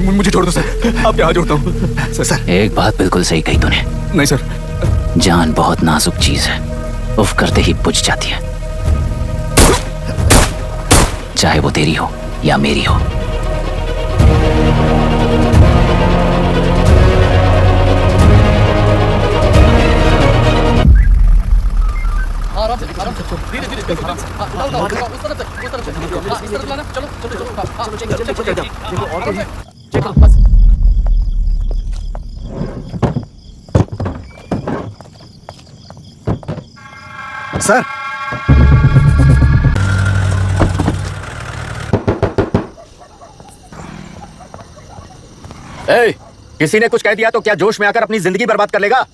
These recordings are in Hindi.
मुझे छोड़ दो सर, आपके हाथ जोड़ता हूँ। सर एक बात बिल्कुल सही कही तूने। नहीं सर। जान बहुत नाजुक चीज है, उफ करते ही बुझ जाती है, चाहे वो तेरी हो या मेरी हो। सर किसी ने कुछ कह दिया तो क्या जोश में आकर अपनी जिंदगी बर्बाद कर लेगा?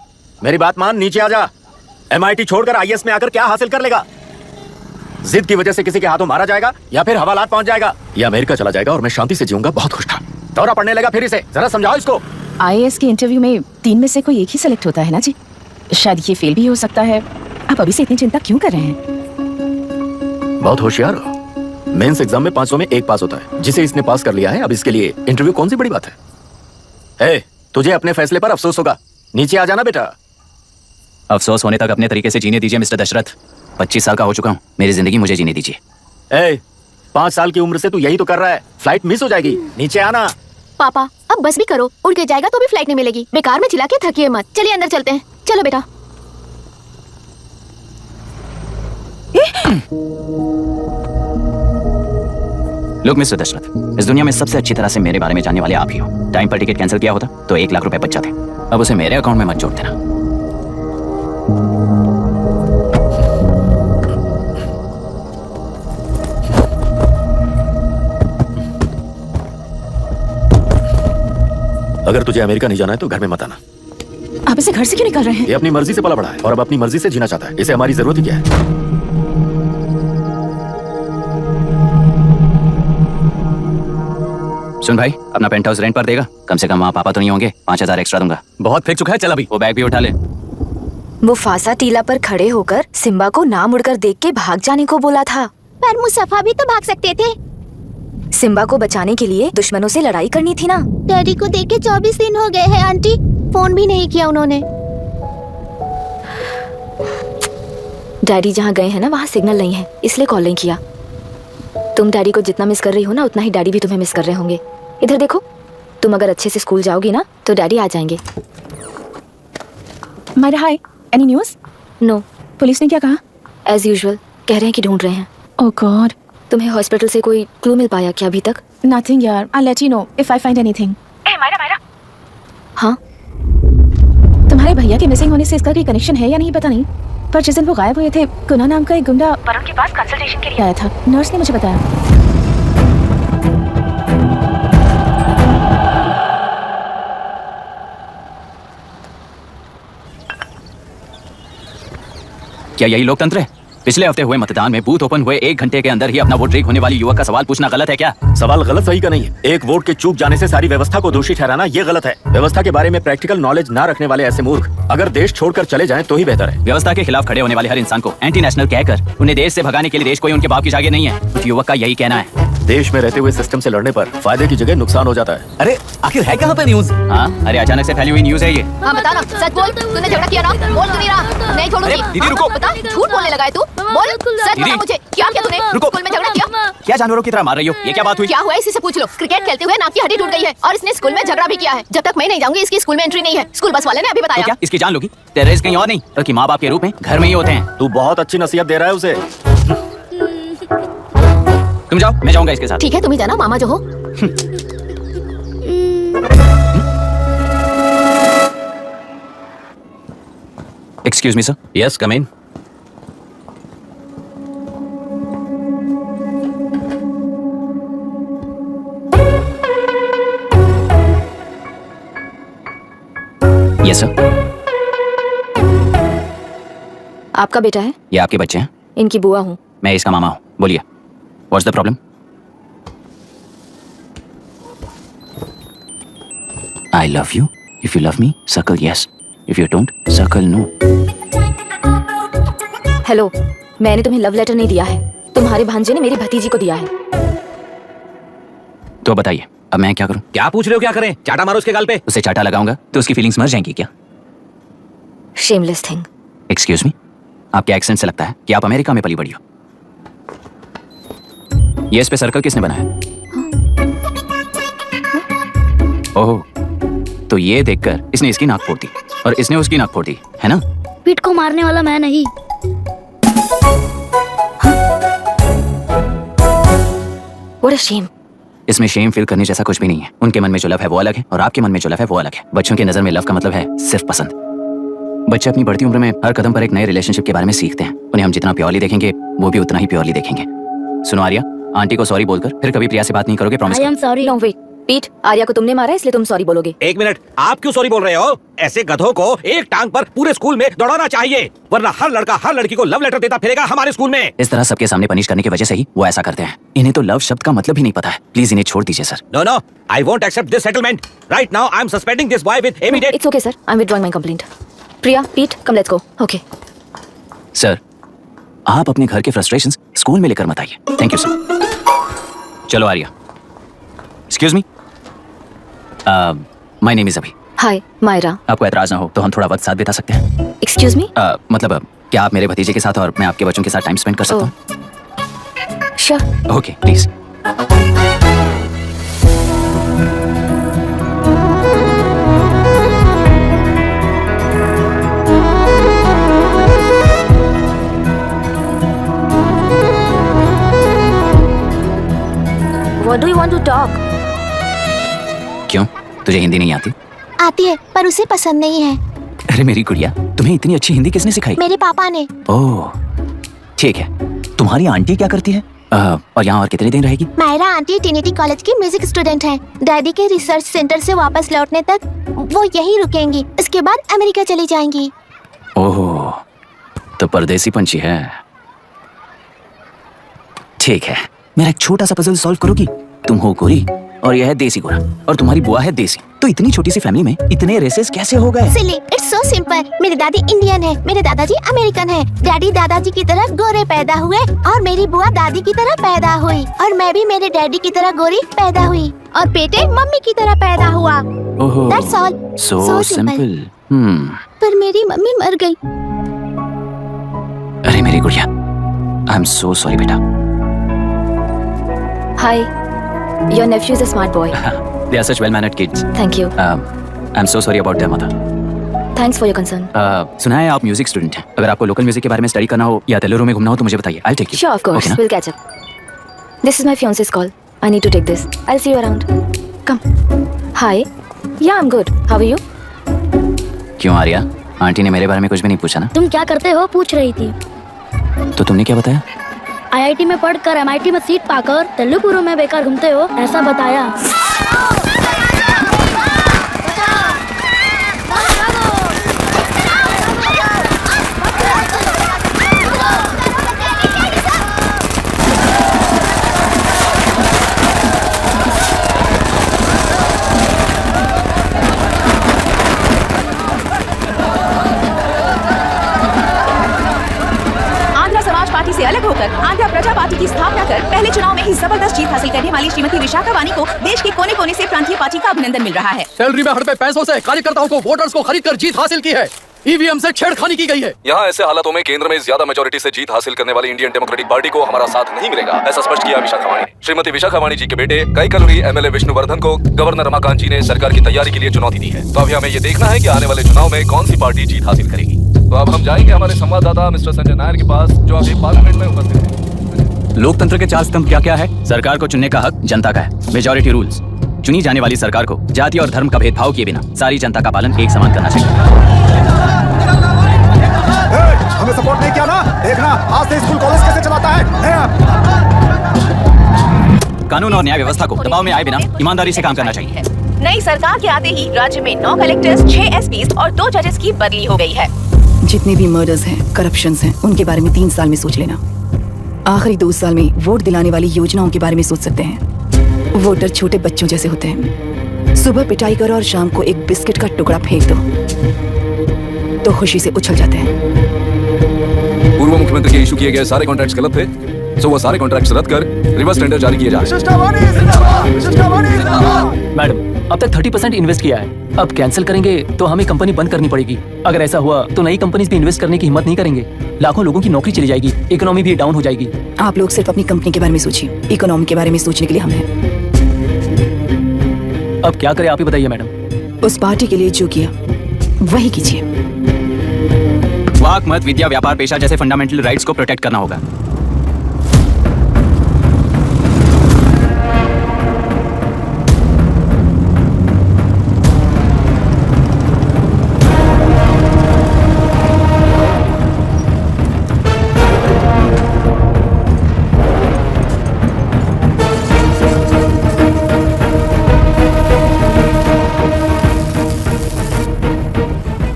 मेरी बात मान, नीचे आ जा। MIT छोड़कर IAS में आकर क्या हासिल कर लेगा? जिद की वजह से किसी के हाथों मारा जाएगा या फिर हवालात पहुंच जाएगा या अमेरिका चला जाएगा और मैं शांति से जीऊंगा। बहुत खुश था। दौरा पड़ने लगा फिर इसे, जरा समझाओ इसको। IAS के इंटरव्यू में 3 में से कोई एक ही सेलेक्ट होता है ना जी? शायद ये फेल भी हो सकता है। आप अभी से इतनी चिंता क्यों कर रहे हैं? बहुत होशियार हो। मेंस एग्जाम में 500 में 1 पास होता है, जिसे इसने पास कर लिया है। अब इसके लिए इंटरव्यू कौन सी बड़ी बात है? तुझे अपने फैसले पर अफसोस होगा। नीचे आ जाना बेटा। अफसोस होने तक अपने तरीके से जीने दीजिए मिस्टर दशरथ। 25 साल का हो चुका हूँ, मेरी जिंदगी मुझे जीने दीजिए। 5 साल की उम्र से तू यही तो कर रहा है। फ्लाइट मिस हो जाएगी, नीचे आना। पापा अब बस भी करो, उड़ के जाएगा तो भी फ्लाइट नहीं मिलेगी। बेकार में चिल्ला के थकिए मत। चलिए अंदर चलते हैं। चलो बेटा। लुक मिस्टर दशरथ, इस दुनिया में सबसे अच्छी तरह से मेरे बारे में जानने वाले आप ही हो। टाइम पर टिकट कैंसिल किया होता तो 1 लाख रुपए बच जाते। अब उसे मेरे अकाउंट में मत जोड़ देना। अगर तुझे अमेरिका नहीं जाना है तो घर में मत आना। आप इसे घर से क्यों निकाल रहे हैं? ये अपनी मर्जी से पला बड़ा है और अब अपनी मर्जी से जीना चाहता है। इसे हमारी जरूरत ही क्या है? सुन भाई, अपना पेंट हाउस रेंट पर देगा? कम से कम वहाँ पापा तो नहीं होंगे। 5000 एक्स्ट्रा दूंगा। बहुत फेंक चुका है, चल अभी वो बैग भी उठा ले। मुफासा टीला पर खड़े होकर सिम्बा को ना मुड़कर देख के भाग जाने को बोला था। पर मुस्तफा भी तो भाग सकते थे। सिम्बा को बचाने के लिए दुश्मनों से लड़ाई करनी थी ना। डैडी को देख के 24 दिन हो गए हैं आंटी, फोन भी नहीं किया उन्होंने। डैडी जहाँ गए हैं ना वहाँ सिग्नल नहीं है, इसलिए कॉल नहीं किया। तुम डैडी को जितना मिस कर रही हो ना, उतना ही डैडी भी तुम्हें मिस कर रहे होंगे। इधर देखो, तुम अगर अच्छे से स्कूल जाओगी ना तो डैडी आ जाएंगे। मायरा हाय, एनी न्यूज़? नो। पुलिस ने क्या कहा? एज यूजुअल कह रहे हैं कि ढूंढ रहे हैं। ओह गॉड। तुम्हें हॉस्पिटल से कोई क्लू मिल पाया क्या अभी तक? नथिंग यार, I let you know if I find anything. Myra. हाँ, तुम्हारे भैया के मिसिंग होने से इसका कोई कनेक्शन है या नहीं पता नहीं, पर जिस दिन वो गायब हुए थे, कुना नाम का एक गुंडा वरुण के पास कंसल्टेशन के लिए आया था। नर्स ने मुझे बताया। क्या यही लोकतंत्र है? पिछले हफ्ते हुए मतदान में बूथ ओपन हुए 1 घंटे के अंदर ही अपना वोट लीक होने वाली युवक का सवाल पूछना गलत है क्या? सवाल गलत सही का नहीं है। एक वोट के चूक जाने से सारी व्यवस्था को दोषी ठहराना ये गलत है। व्यवस्था के बारे में प्रैक्टिकल नॉलेज ना रखने वाले ऐसे मूर्ख अगर देश छोड़कर चले जाएं तो ही बेहतर है। व्यवस्था के खिलाफ खड़े होने वाले हर इंसान को एंटी नेशनल कहकर उन्हें देश से भगाने के लिए देश कोई उनके बाप की जागीर नहीं है। उस युवक का यही कहना है। देश में रहते हुए सिस्टम से लड़ने पर फायदे की जगह नुकसान हो जाता है। अरे आखिर है कहाँ पे न्यूज़? हाँ, अरे अचानक से फैली हुई न्यूज़ है ये। हाँ बता ना, सच बोल। तूने झगड़ा किया ना? बोल क्यों नहीं रहा? नहीं छोड़ूंगी। दीदी रुको। बता, झूठ बोलने लगा है तू। बोल, सच बता मुझे, क्या किया तूने? स्कूल में झगड़ा किया? क्या जानवरों की तरह मार रही हो? ये क्या बात हुई? क्या हुआ इसी से पूछ लो। क्रिकेट खेलते हुए नाक की हड्डी टूट गई है और इसने स्कूल में झगड़ा भी किया है। जब तक मैं नहीं जाऊंगी इसकी स्कूल में एंट्री नहीं है। स्कूल बस वाले ने अभी तो बताया। क्या इसकी जान लोगी? टेररिस्ट कहीं और नहीं बल्कि माँ बाप के रूप में घर में ही होते हैं। तू बहुत अच्छी नसीहत दे रहा है उसे। तुम जाओ, मैं जाऊंगा इसके साथ। ठीक है, तुम ही जाना, मामा जो हो। Excuse me sir. Yes, come in. Yes sir. आपका बेटा है? ये आपके बच्चे हैं? इनकी बुआ हूँ। मैं इसका मामा हूँ। बोलिए, what's the problem? I love you. If you love me, circle yes. If you don't, circle no. Hello, मैंने तुम्हें लव लेटर नहीं दिया है। तुम्हारे भांजे ने मेरी भतीजी को दिया है। तो बताइए अब मैं क्या करूं? क्या पूछ रहे हो? क्या करें? चाटा मारो उसके गाल पे। उसे चाटा लगाऊंगा तो उसकी फीलिंग्स मर जाएंगी क्या? Shameless thing. एक्सक्यूज मी, आपके एक्सेंट से लगता है कि आप अमेरिका में पली बड़ी हो। ये इस पे सर्कल किसने बनाया? ओह, तो ये देखकर इसने इसकी नाक फोड़ दी और इसने उसकी नाक फोड़ दी, है ना? पीठ को मारने वाला मैं नहीं। What a shame। इसमें शेम फील करने जैसा कुछ भी नहीं है। उनके मन में जो लव है वो अलग है और आपके मन में जो लव है वो अलग है। बच्चों की नजर में लव का मतलब है सिर्फ पसंद। बच्चे अपनी बढ़ती उम्र में हर कदम पर एक नए रिलेशनशिप के बारे में सीखते हैं। उन्हें हम जितना प्योरली देखेंगे वो भी उतना ही प्योरली देखेंगे। सुनो आर्या, आंटी को सॉरी बोलकर फिर कभी प्रिया से बात नहीं करोगे, promise? I am sorry. No wait, Pete, Arya को तुमने मारा इसलिए तुम सॉरी बोलोगे। एक मिनट, आप क्यों सॉरी बोल रहे हो? ऐसे गधों को एक टांग पर पूरे स्कूल में दौड़ाना चाहिए, वरना हर लड़का हर लड़की को लव लेटर देता फिरेगा हमारे स्कूल में। इस तरह सबके सामने पनिश करने की वजह से ही वो ऐसा करते हैं। इन्हें तो लव शब्द का मतलब ही नहीं पता है। प्लीज इन्हें छोड़ दीजिए sir. No no, I won't accept this settlement. Right now I am suspending this boy with immediate. It's okay sir, I am withdrawing my complaint. Priya, पीट, come let's go. Okay sir, आप अपने घर के फ्रस्ट्रेशंस स्कूल में लेकर मत आइए। Thank you sir. चलो Arya. Excuse me, my name is Abhi. Hi Myra. आपको एतराज ना हो तो हम थोड़ा वक्त साथ बिता सकते हैं? Excuse me. मतलब क्या आप मेरे भतीजे के साथ और मैं आपके बच्चों के साथ टाइम स्पेंड कर सकता हूँ? Sure. Okay please. What do you want to talk? क्यों, तुझे हिंदी नहीं आती? आती है पर उसे पसंद नहीं है। अरे मेरी गुड़िया, तुम्हें इतनी अच्छी हिंदी किसने सिखाई? मेरे पापा ने। ओह ठीक है। तुम्हारी आंटी क्या करती है और यहाँ और कितने दिन रहेगी? मायरा आंटी ट्रिनिटी कॉलेज की म्यूजिक स्टूडेंट हैं। डैडी के रिसर्च सेंटर से वापस लौटने तक वो यहीं रुकेंगी, इसके बाद अमेरिका चली जाएंगी। ओह, तो परदेसी पंछी है। ठीक है, मेरा एक छोटा सा पजल सॉल्व करोगी? तुम हो गोरी और यह है देसी गोरा और तुम्हारी बुआ है देसी, तो इतनी छोटी सी फैमिली में इतने रेसेस कैसे हो गए? सिली, इट्स सो सिंपल। मेरे दादी इंडियन है, मेरे दादाजी अमेरिकन है। डैडी दादाजी की तरह गोरे पैदा हुए और मेरी बुआ दादी की तरह पैदा हुई और मैं भी मेरे डैडी की तरह गोरी पैदा हुई और बेटे मम्मी की तरह पैदा हुआ। ओहो, That's all. so simple. पर मेरी मम्मी मर गई। अरे मेरी गुड़िया, आई एम सो सॉरी बेटा। Hi, your nephew is a smart boy. They are such well-mannered kids. Thank you. I'm so sorry about their mother. Thanks for your concern. सुना है आप म्यूजिक स्टूडेंट हैं। अगर आपको लोकल म्यूजिक के बारे में स्टडी करना हो या तेलुरु में घूमना हो तो मुझे बताइए। I'll take you. Sure, of course. Okay, ना? We'll catch up. This is my fiance's call. I need to take this. I'll see you around. Come. Hi. Yeah, I'm good. How are you? क्यों आर्या, आंटी ने मेरे बारे में कुछ भी नहीं पूछा ना? तुम क्या करते हो पूछ रही थी। तो तुमने क्या बताया? आईआईटी में पढ़कर एमआईटी में सीट पाकर तेलुगुरु में बेकार घूमते हो, ऐसा बताया। पार्टी से अलग होकर आंध्र प्रजा पार्टी की स्थापना कर पहले चुनाव में ही जबरदस्त जीत हासिल करने वाली श्रीमती विशाखा वानी को देश के कोने कोने से प्रांतीय पार्टी का अभिनंदन मिल रहा है। सैलरी में हड़पे पैसों से कार्यकर्ताओं को वोटर्स को खरीद कर जीत हासिल की है। ईवीएम से छेड़खानी की गई है। यहाँ ऐसे हालातों में केंद्र में ज्यादा मेजोरिटी से जीत हासिल करने वाली इंडियन डेमोक्रेटिक पार्टी को हमारा साथ नहीं मिलेगा, ऐसा स्पष्ट किया विशाखा वाणी ने। श्रीमती विशाखा वाणी जी के बेटे कैकलुरी एमएलए विष्णुवर्धन को गवर्नर रमाकांत जी ने सरकार की तैयारी के लिए चुनौती दी है। तो अभी हमें ये देखना है कि आने वाले चुनाव में कौन सी पार्टी जीत हासिल करेगी। तो अब हम जाएंगे हमारे संवाददाता मिस्टर संजय नायर के पास, जो अभी पार्लियामेंट में उपस्थित है। लोकतंत्र के चार स्तंभ क्या क्या है? सरकार को चुनने का हक जनता का है, मेजॉरिटी रूल्स। चुनी जाने वाली सरकार को जाति और धर्म का भेदभाव किए बिना सारी जनता का पालन एक समान करना चाहिए। हमें सपोर्ट नहीं किया ना, देखना आज से स्कूल कॉलेज कैसे चलाता है। कानून और न्याय व्यवस्था को दबाव में आए बिना ईमानदारी से काम करना चाहिए। नई सरकार के आते ही राज्य में 9 कलेक्टर्स, 6 एसपीज और 2 जजेस की बदली हो गई है। जितने भी मर्डर्स हैं, करप्शंस हैं, उनके बारे में 3 साल में सोच लेना। आखिरी 2 साल में वोट दिलाने वाली योजनाओं के बारे में सोच सकते हैं। वोटर छोटे बच्चों जैसे होते हैं। सुबह पिटाई करो और शाम को एक बिस्किट का टुकड़ा फेंक दो तो खुशी से उछल जाते हैं। पूर्व मुख्यमंत्री के इशू किए गए सारे कॉन्ट्रैक्ट्स गलत थे, सो वो सारे कॉन्ट्रैक्ट्स रद्द कर रिवर्स टेंडर जारी किए जा रहे हैं। मैडम, अब तक 30% इन्वेस्ट किया है, अब कैंसिल करेंगे तो हमें कंपनी बंद करनी पड़ेगी। अगर ऐसा हुआ तो नई कंपनीज भी इन्वेस्ट करने की हिम्मत नहीं करेंगे, लाखों लोगों की नौकरी चली जाएगी, इकोनॉमी भी डाउन हो जाएगी। आप लोग सिर्फ अपनी कंपनी के बारे में सोचिए, इकोनॉमी के बारे में सोचने के लिए हम हैं। अब क्या करें आप ही बताइए मैडम। उस पार्टी के लिए जो किया वही कीजिए। वाक, मत, विद्या, व्यापार, पेशा जैसे फंडामेंटल राइट्स को प्रोटेक्ट करना होगा।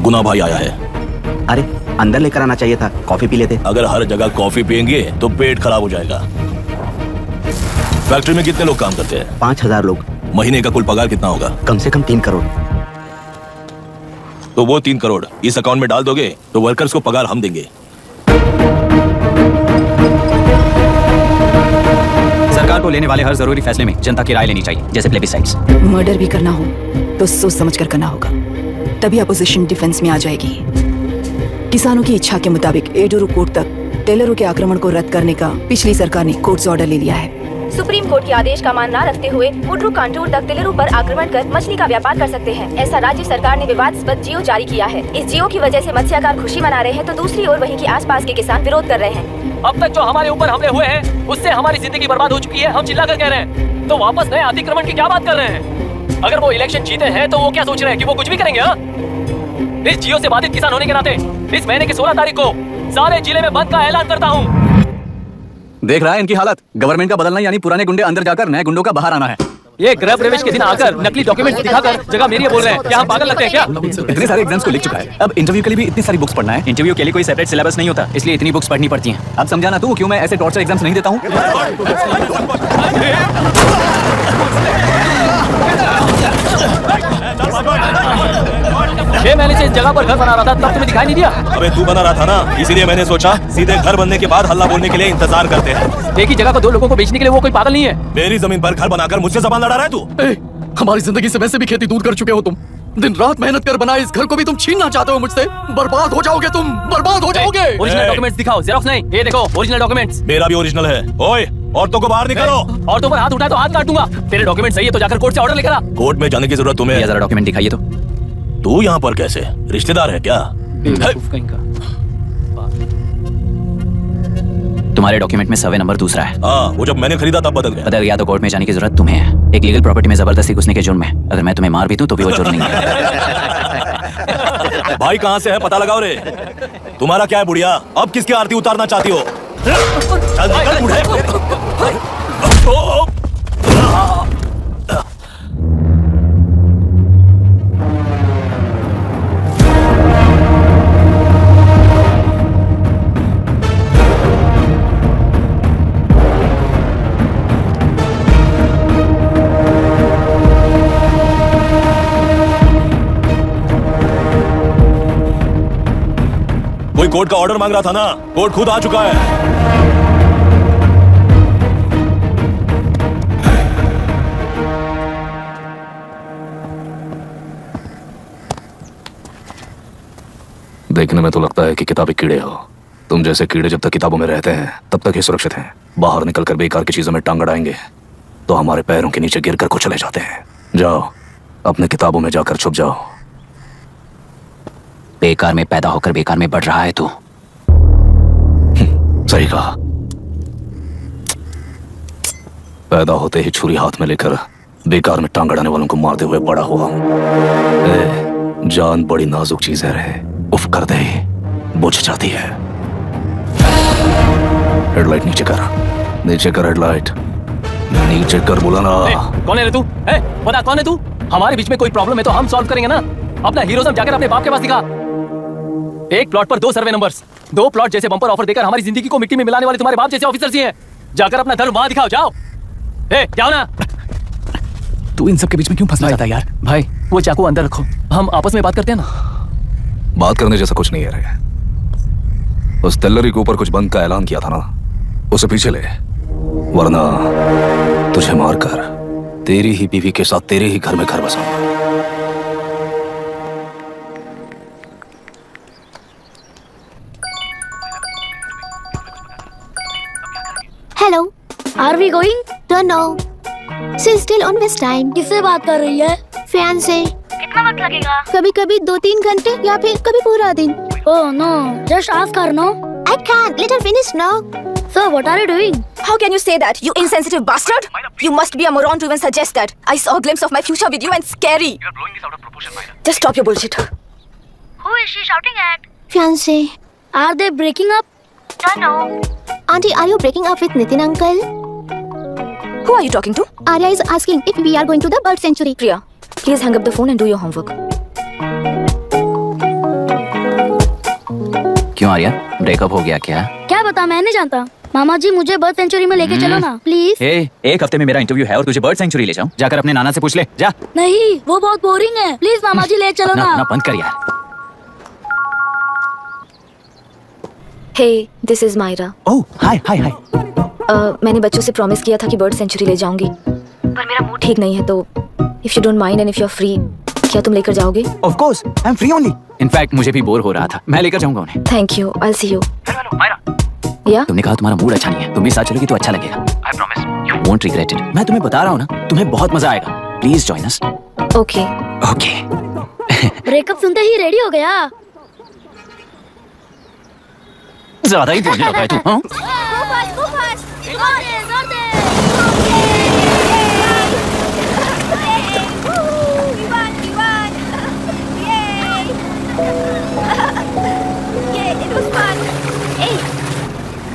गुना भाई आया है। अरे अंदर लेकर आना चाहिए था, कॉफी पी लेते। अगर हर जगह कॉफी पियेंगे तो पेट खराब हो जाएगा। फैक्ट्री में कितने लोग काम करते हैं? 5000 लोग। महीने का कुल पगार कितना होगा? कम से कम 3 करोड़। तो वो 3 करोड़ इस अकाउंट में डाल दोगे तो वर्कर्स को पगार हम देंगे। सरकार को लेने वाले हर जरूरी फैसले में जनता की राय लेनी चाहिए, जैसे प्लेबिसाइट्स। मर्डर भी करना हो तो सोच समझ कर करना होगा, तभी अपोजिशन डिफेंस में आ जाएगी। किसानों की इच्छा के मुताबिक एडोरू कोर्ट तक टेलरों के आक्रमण को रद्द करने का पिछली सरकार ने कोर्ट से ऑर्डर ले लिया है। सुप्रीम कोर्ट के आदेश का मान न रखते हुए मुड्रू कांटूर तक टेलरों पर आक्रमण कर मछली का व्यापार कर सकते हैं, ऐसा राज्य सरकार ने विवादास्पद जियो जारी किया है। इस जियो की वजह से मत्स्यकार खुशी मना रहे हैं तो दूसरी ओर वहीं के आसपास के किसान विरोध कर रहे हैं। अब तक जो हमारे ऊपर हमले हुए हैं उससे हमारी जिंदगी बर्बाद हो चुकी है, हम चिल्लाकर कह रहे हैं, तो वापस नए अतिक्रमण की क्या बात कर रहे हैं? अगर वो इलेक्शन जीते हैं तो वो क्या सोच रहे हैं कि वो कुछ भी करेंगे? इस जियो से बाधित किसान होने के नाते इस महीने की 16 तारीख को सारे जिले में बंद का ऐलान करता हूँ। देख रहा है इनकी हालत, गवर्नमेंट का बदलना यानी पुराने गुंडे अंदर जाकर नए गुंडों का बाहर आना है। ये गृह प्रवेश के दिन आकर नकली डॉक्यूमेंट दिखाकर जगह मेरी बोल रहे हैं, क्या हम पागल लगते हैं क्या? इतने सारे एग्जाम्स को लिख चुका है, अब इंटरव्यू के लिए भी इतनी सारी बुक्स पढ़ना है। इंटरव्यू के लिए कोई सेपरेट सिलेबस नहीं होता, इसलिए इतनी बुक्स पढ़नी पड़ती हैं। अब समझाना तू क्यों मैं ऐसे टॉर्चर एग्जाम्स नहीं देता हूँ। मैंने इस जगह पर घर बना रहा था, तब तुम्हें दिखाई नहीं दिया? अबे तू बना रहा था ना, इसीलिए मैंने सोचा सीधे घर बनने के बाद हल्ला बोलने के लिए इंतजार करते हैं। एक ही जगह को 2 लोगों को बेचने के लिए वो कोई पागल नहीं है। मेरी जमीन पर घर बनाकर मुझसे जबान लड़ा रहा है तू। हमारी जिंदगी से वैसे भी खेती दूर कर चुके हो तुम, दिन रात मेहनत कर बनाए इस घर को भी तुम छीनना चाहते हो मुझसे। बर्बाद हो जाओगे तुम, बर्बाद हो जाओगे। ओरिजिनल डॉक्यूमेंट्स दिखाओ, जेरॉक्स नहीं। ये देखो ओरिजिनल डॉक्यूमेंट्स। मेरा भी ओरिजिनल है। ओए, औरतों को बाहर निकालो। औरतों पर हाथ उठाए तो हाथ काट दूंगा। तेरे डॉक्यूमेंट सही है तो जाकर कोर्ट से ऑर्डर लेकर आ। कोर्ट में जाने की जरूरत तुम्हें है? जरा डॉक्यूमेंट दिखाइए तो। तू यहाँ पर कैसे? रिश्तेदार है क्या? तुम्हारे डॉक्यूमेंट में सर्वे नंबर दूसरा है। हाँ, वो जब मैंने खरीदा तब बदल गया तो कोर्ट में जाने की जरूरत तुम्हें है। एक लीगल प्रॉपर्टी में जबरदस्ती घुसने के जुर्म में अगर मैं तुम्हें मार भी दूं तो भी वो जुर्म नहीं है। भाई कहाँ से है पता लगाओ रे। तुम्हारा क्या है बुढ़िया, अब किसकी आरती उतारना चाहती हो? चल निकल बूढ़े। कोई कोर्ट का ऑर्डर मांग रहा था ना, कोर्ट खुद आ चुका है। देखने में तो लगता है कि किताबी कीड़े हो। तुम जैसे कीड़े जब तक किताबों में रहते हैं तब तक ही सुरक्षित हैं। बाहर निकलकर बेकार की चीजों में टांग अड़ाएंगे तो हमारे पैरों के नीचे गिरकर कुचले जाते हैं। जाओ, अपने किताबों में जाकर छुप जाओ। बेकार में पैदा होकर बेकार में बढ़ रहा है तू। सही कहा। पैदा होते ही छुरी हाथ में लेकर बेकार में टांग अड़ाने वालों को मारते हुए बड़ा हुआ हूं। जान बड़ी नाजुक चीज है रे, उफ कर दे बुझ जाती है। हेडलाइट नीचे कर, नीचे कर हेडलाइट, नीचे कर बुलाना। कौन है रे तू? बता कौन है तू? हमारे बीच में कोई प्रॉब्लम है तो हम सॉल्व करेंगे ना। अपना हीरोइज्म जाकर अपने बाप के पास दिखा। एक प्लॉट पर 2 सर्वे नंबर्स, 2 प्लॉट जैसे बम्पर ऑफर देकर हमारी जिंदगी को मिट्टी में मिलाने वाले तुम्हारे बाप जैसे ऑफिसर्स ही हैं। जाकर अपना धर्म वहां दिखाओ, जाओ। जाओ ना। तू इन सब के बीच में क्यों फंसना चाहता है यार? भाई वो चाकू अंदर रखो, हम आपस में बात करते हैं ना। बात करने जैसा कुछ नहीं है रे। उस तिल्लरी के ऊपर कुछ बंक का ऐलान किया था ना, उसे पीछे ले, वरना तुझे मारकर तेरी ही बीवी के साथ तेरे ही घर में घर बसाऊंगा। Hello, are we going? Don't know, she still on waste time. किससे बात कर रही है? फैन से। कितना वक्त लगेगा? कभी कभी 2-3 घंटे या फिर कभी पूरा दिन। Oh no, just ask her no. I can't, let her finish now. So what are you doing? How can you say that, you insensitive bastard? You must be a moron to even suggest that. I saw a glimpse of my future with you and scary. You are blowing this out of proportion, Myra. Just stop your bullshit. Who is she shouting at? Fiancé. Are they breaking up? Don't know. Auntie, are you breaking up with Nitin uncle? Who are you talking to? Arya is asking if we are going to the bird sanctuary. Priya, please hang up the phone and do your homework. क्यों आर्या, ब्रेकअप हो गया क्या? क्या बता, मैं नहीं जानता। मामा जी मुझे बर्ड सेंचुरी में लेके चलो ना प्लीज। एक हफ्ते में मेरा इंटरव्यू है और तुझे बर्ड सेंचुरी ले जाऊं? जाकर अपने नाना से पूछ ले, जा। नहीं, वो बहुत बोरिंग है, प्लीज मामा जी ले चलो ना। ना बंद कर यार। Hey, this is Myra. Oh, hi. मैंने बच्चों से प्रॉमिस किया था कि बर्ड सेंचुरी ले जाऊंगी, पर मेरा मूड ठीक नहीं है, तो if you don't mind and if you're free, क्या तुम लेकर जाओगे? Of course, I'm free only. In fact, मुझे भी बोर हो रहा था, मैं लेकर जाऊंगा उन्हें। Thank you, I'll see you. Hello, Myra. Yeah? तुमने कहा तुम्हारा मूड अच्छा नहीं है, तुम भी साथ चलोगी तो अच्छा लगेगा। I promise, you won't regret it. मैं तुम्हें बता रहा हूँ ना, तुम्हें बहुत मजा आएगा। Please join us. Okay. Okay. Breakup सुनते ही रेडी हो गया। ज्यादा ही बोलने लगा है तू, हाँ?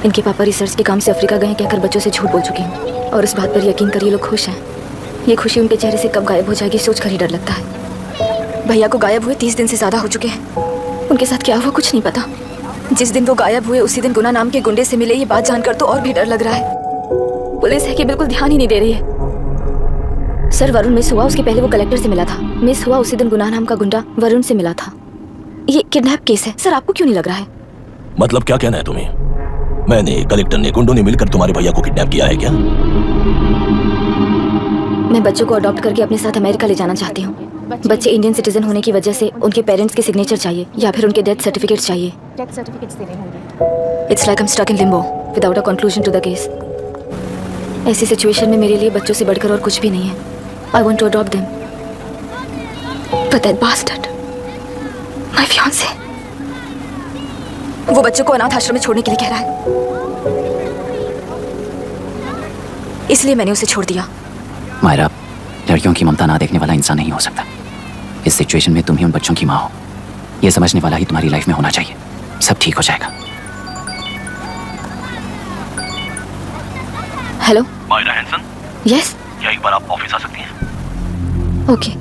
इनके पापा रिसर्च के काम से अफ्रीका गए कहकर बच्चों से झूठ बोल चुके हैं, और इस बात पर यकीन कर ये लोग खुश हैं। ये खुशी उनके चेहरे से कब गायब हो जाएगी सोच कर ही डर लगता है। भैया को गायब हुए 30 दिन से ज्यादा हो चुके हैं। उनके साथ क्या हुआ कुछ नहीं पता। जिस दिन वो गायब हुए उसी दिन गुना नाम के गुंडे से मिले, ये बात जानकर तो और भी डर लग रहा है। पुलिस है कि बिल्कुल ध्यान ही नहीं दे रही है। सर, वरुण मिस हुआ, उसके पहले वो कलेक्टर से मिला था। मिस हुआ उसी दिन गुना नाम का गुंडा वरुण से मिला था। ये किडनैप केस है। सर, आपको क्यों नहीं लग रहा है? मतलब क्या कहना है तुम्हें? मैंने, कलेक्टर ने, गुंडों ने मिलकर तुम्हारे भैया को किडनैप किया है क्या? मैं बच्चों को अडॉप्ट करके अपने साथ अमेरिका ले जाना चाहती हूँ। बच्चे इंडियन सिटीजन होने की वजह से उनके पेरेंट्स के सिग्नेचर चाहिए या फिर उनके डेथ सर्टिफिकेट चाहिए। डेथ सर्टिफिकेट्स देने होंगे। It's like I am stuck in limbo without a conclusion to the case. ऐसी सिचुएशन में मेरे लिए बच्चों से बढ़कर और कुछ भी नहीं है। I want to adopt them, but that bastard, my fiance, वो बच्चों को अनाथ आश्रम में छोड़ने के लिए कह रहा है। इसलिए मैंने उसे छोड़ दिया। मायरा, लड़कियों की ममता ना देखने वाला इंसान नहीं हो सकता। इस सिचुएशन में तुम ही उन बच्चों की माँ हो, ये समझने वाला ही तुम्हारी लाइफ में होना चाहिए। सब ठीक हो जाएगा। Hello Myra Hanson? यस। क्या एक बार आप ऑफिस आ सकती हैं? ओके।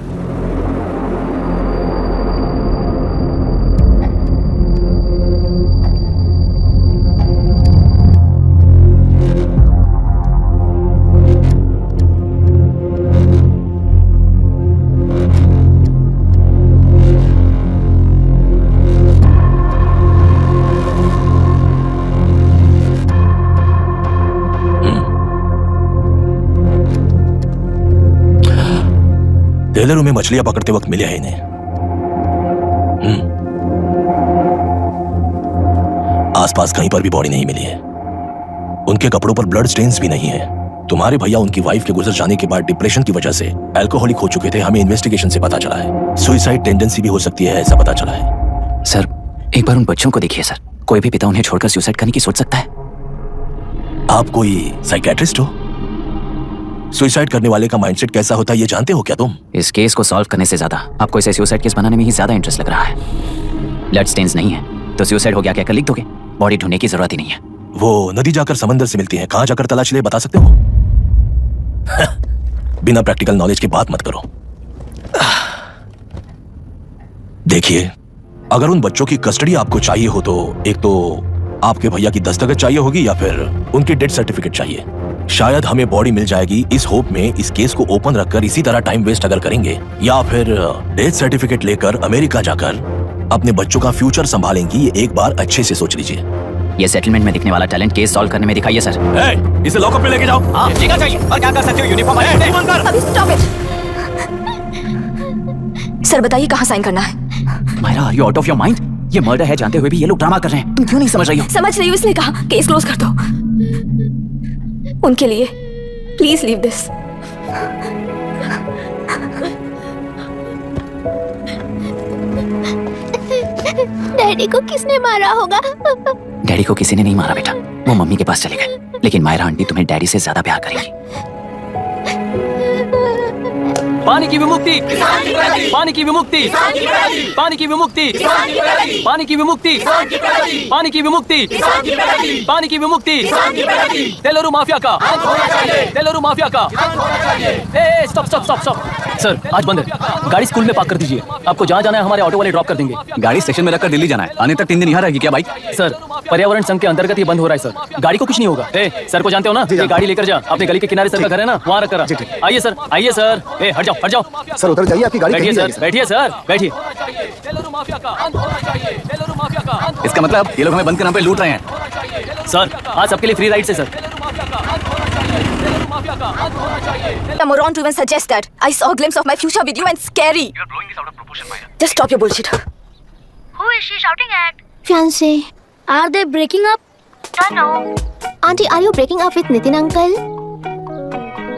टेलरों में मछलियां पकड़ते वक्त मिले हैं इन्हें। आसपास कहीं पर भी बॉडी नहीं मिली है। उनके कपड़ों पर ब्लड स्टेन्स भी नहीं है। तुम्हारे भैया उनकी वाइफ के गुजर जाने के बाद डिप्रेशन की वजह से अल्कोहलिक हो चुके थे। हमें इन्वेस्टिगेशन से पता चला है सुसाइड टेंडेंसी भी हो सकती है, ऐसा पता चला है। सर, एक बार उन बच्चों को देखिए सर। कोई भी पिता उन्हें छोड़कर सुसाइड करने की सोच सकता है? आप कोई साइकियाट्रिस्ट हो? सुसाइड करने वाले का माइंडसेट कैसा होता है ये जानते हो क्या तुम? इस केस को सॉल्व करने से ज्यादा आपको इसे सुसाइड केस बनाने में ही ज्यादा इंटरेस्ट लग रहा है। ब्लड स्टेन्स नहीं है तो सुसाइड हो गया क्या कर लिख दोगे? बॉडी ढूंढने की जरूरत ही नहीं है। वो नदी जाकर समंदर से मिलती है, कहां जाकर तलाश ले बता सकते हो? बिना प्रैक्टिकल नॉलेज की बात मत करो। देखिए, अगर उन बच्चों की कस्टडी आपको चाहिए हो तो एक तो आपके भैया की दस्तखत चाहिए होगी या फिर उनकी डेथ सर्टिफिकेट चाहिए। शायद हमें बॉडी मिल जाएगी इस होप में इस केस को ओपन रखकर इसी तरह टाइम वेस्ट अगर करेंगे, या फिर डेथ सर्टिफिकेट लेकर अमेरिका जाकर अपने बच्चों का फ्यूचर संभालेंगी। ये एक बार अच्छे से सोच लीजिए। ये सेटलमेंट में दिखने वाला टैलेंट केस सॉल्व करने में दिखाइए सर। इसे लॉकअप में लेके जाओ। हाँ, ठीक है चाहिए और क्या कर सकते हो, यूनिफॉर्म है। अभी स्टॉप इट। सर बताइए कहाँ साइन करना है? Myra, are you out of your mind? ये मर्डर है जानते हुए भी ये लोग ड्रामा कर रहे हैं। तुम क्यों नहीं समझ रही हो? समझ रही हूँ, इसलिए कहा केस क्लोज कर दो। उनके लिए प्लीज लीव दिस। डैडी को किसने मारा होगा? डैडी को किसी ने नहीं मारा बेटा, वो मम्मी के पास चले गए। लेकिन मायरा आंटी तुम्हें डैडी से ज्यादा प्यार करेंगी। पानी की विमुक्ति, पानी की विमुक्ति, पानी की विमुक्ति, पानी की विमुक्ति, पानी की विमुक्ति, पानी की विमुक्ति, तेलुरु माफिया का, तेलुरु माफिया का। Stop stop stop stop. Sir आज बंद है, गाड़ी स्कूल में पार्क कर दीजिए। आपको जहाँ जाना है हमारे ऑटो वाले ड्रॉप कर देंगे। गाड़ी स्टेशन में रखकर दिल्ली जाना है, आने तक 3 दिन यहाँ रहेगी क्या बाइक? सर पर्यावरण संघ के अंतर्गत ये बंद हो रहा है सर, गाड़ी को कुछ नहीं होगा। सर को जानते हो ना, ये गाड़ी लेकर जा, अपने गली के किनारे सर का घर है ना, वहाँ रख कर। आइए सर, आइए सर। हट जाओ हट जाओ सर, उधर जाइए, आपकी गाड़ी बैठिए कहीं सर, बैठिए सर, बैठिए। इसका मतलब ये लोग हमें बंद के नाम पे लूट रहे हैं। सर आज सबके लिए फ्री राइड से sir. I'm wrong to even suggest that. I saw a glimpse of my future with you and scary. You're blowing this out of proportion, Maya. Just stop your bullshit. Who is she shouting at? Fiancé. Are they breaking up? Don't know. Auntie, are you breaking up with Nitin uncle?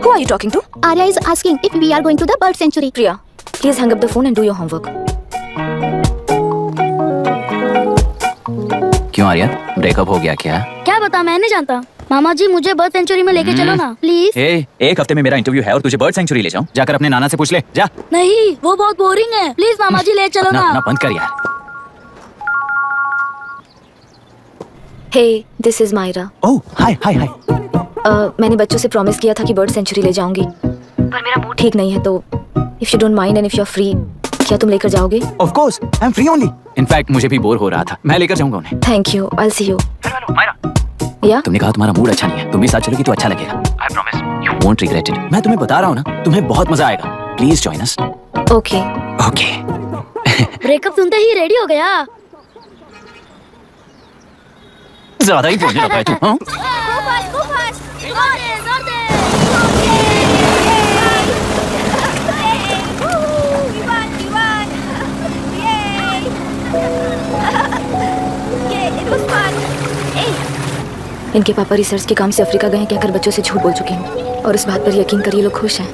Who are you talking to? Arya is asking if we are going to the bird sanctuary. Priya, please hang up the phone and do your homework. क्यों आर्या, ब्रेकअप हो गया क्या? क्या बता, मैं नहीं जानता। मामा जी मुझे बर्ड सेंचुरी में लेके चलो ना प्लीज। एक हफ्ते में मेरा इंटरव्यू है और तुझे बर्ड सेंचुरी ले जाऊं? जाकर अपने नाना से पूछ ले, जा। नहीं, वो बहुत बोरिंग है, प्लीज मामा जी ले चलो ना। ना बंद कर यार। Hey, this is Myra. Oh, hi, hi, hi. मैंने बच्चों से प्रॉमिस किया था कि बर्ड सेंचुरी ले जाऊंगी, पर मेरा मूड ठीक नहीं है, तो if you don't mind and if you're free, क्या तुम लेकर जाओगे? Of course, I'm free only. In fact, मुझे भी बोर हो रहा था, मैं लेकर जाऊंगा उन्हें। Thank you, I'll see you. Hello, Myra. Yeah? तुमने कहा तुम्हारा मूड अच्छा नहीं है, तुम भी साथ चलोगी तो अच्छा लगेगा। I promise, you won't regret it. मैं तुम्हें बता रहा हूँ ना, तुम्हें बहुत मजा आएगा। Please join us. Okay. Okay. Breakup सुनते ही रेडी हो गया। ज्यादा ही बोलने लगा है तू, हाँ? इनके पापा रिसर्च के काम से अफ्रीका गए कहकर बच्चों से झूठ बोल चुके हैं, और इस बात पर यकीन कर ये लोग खुश हैं।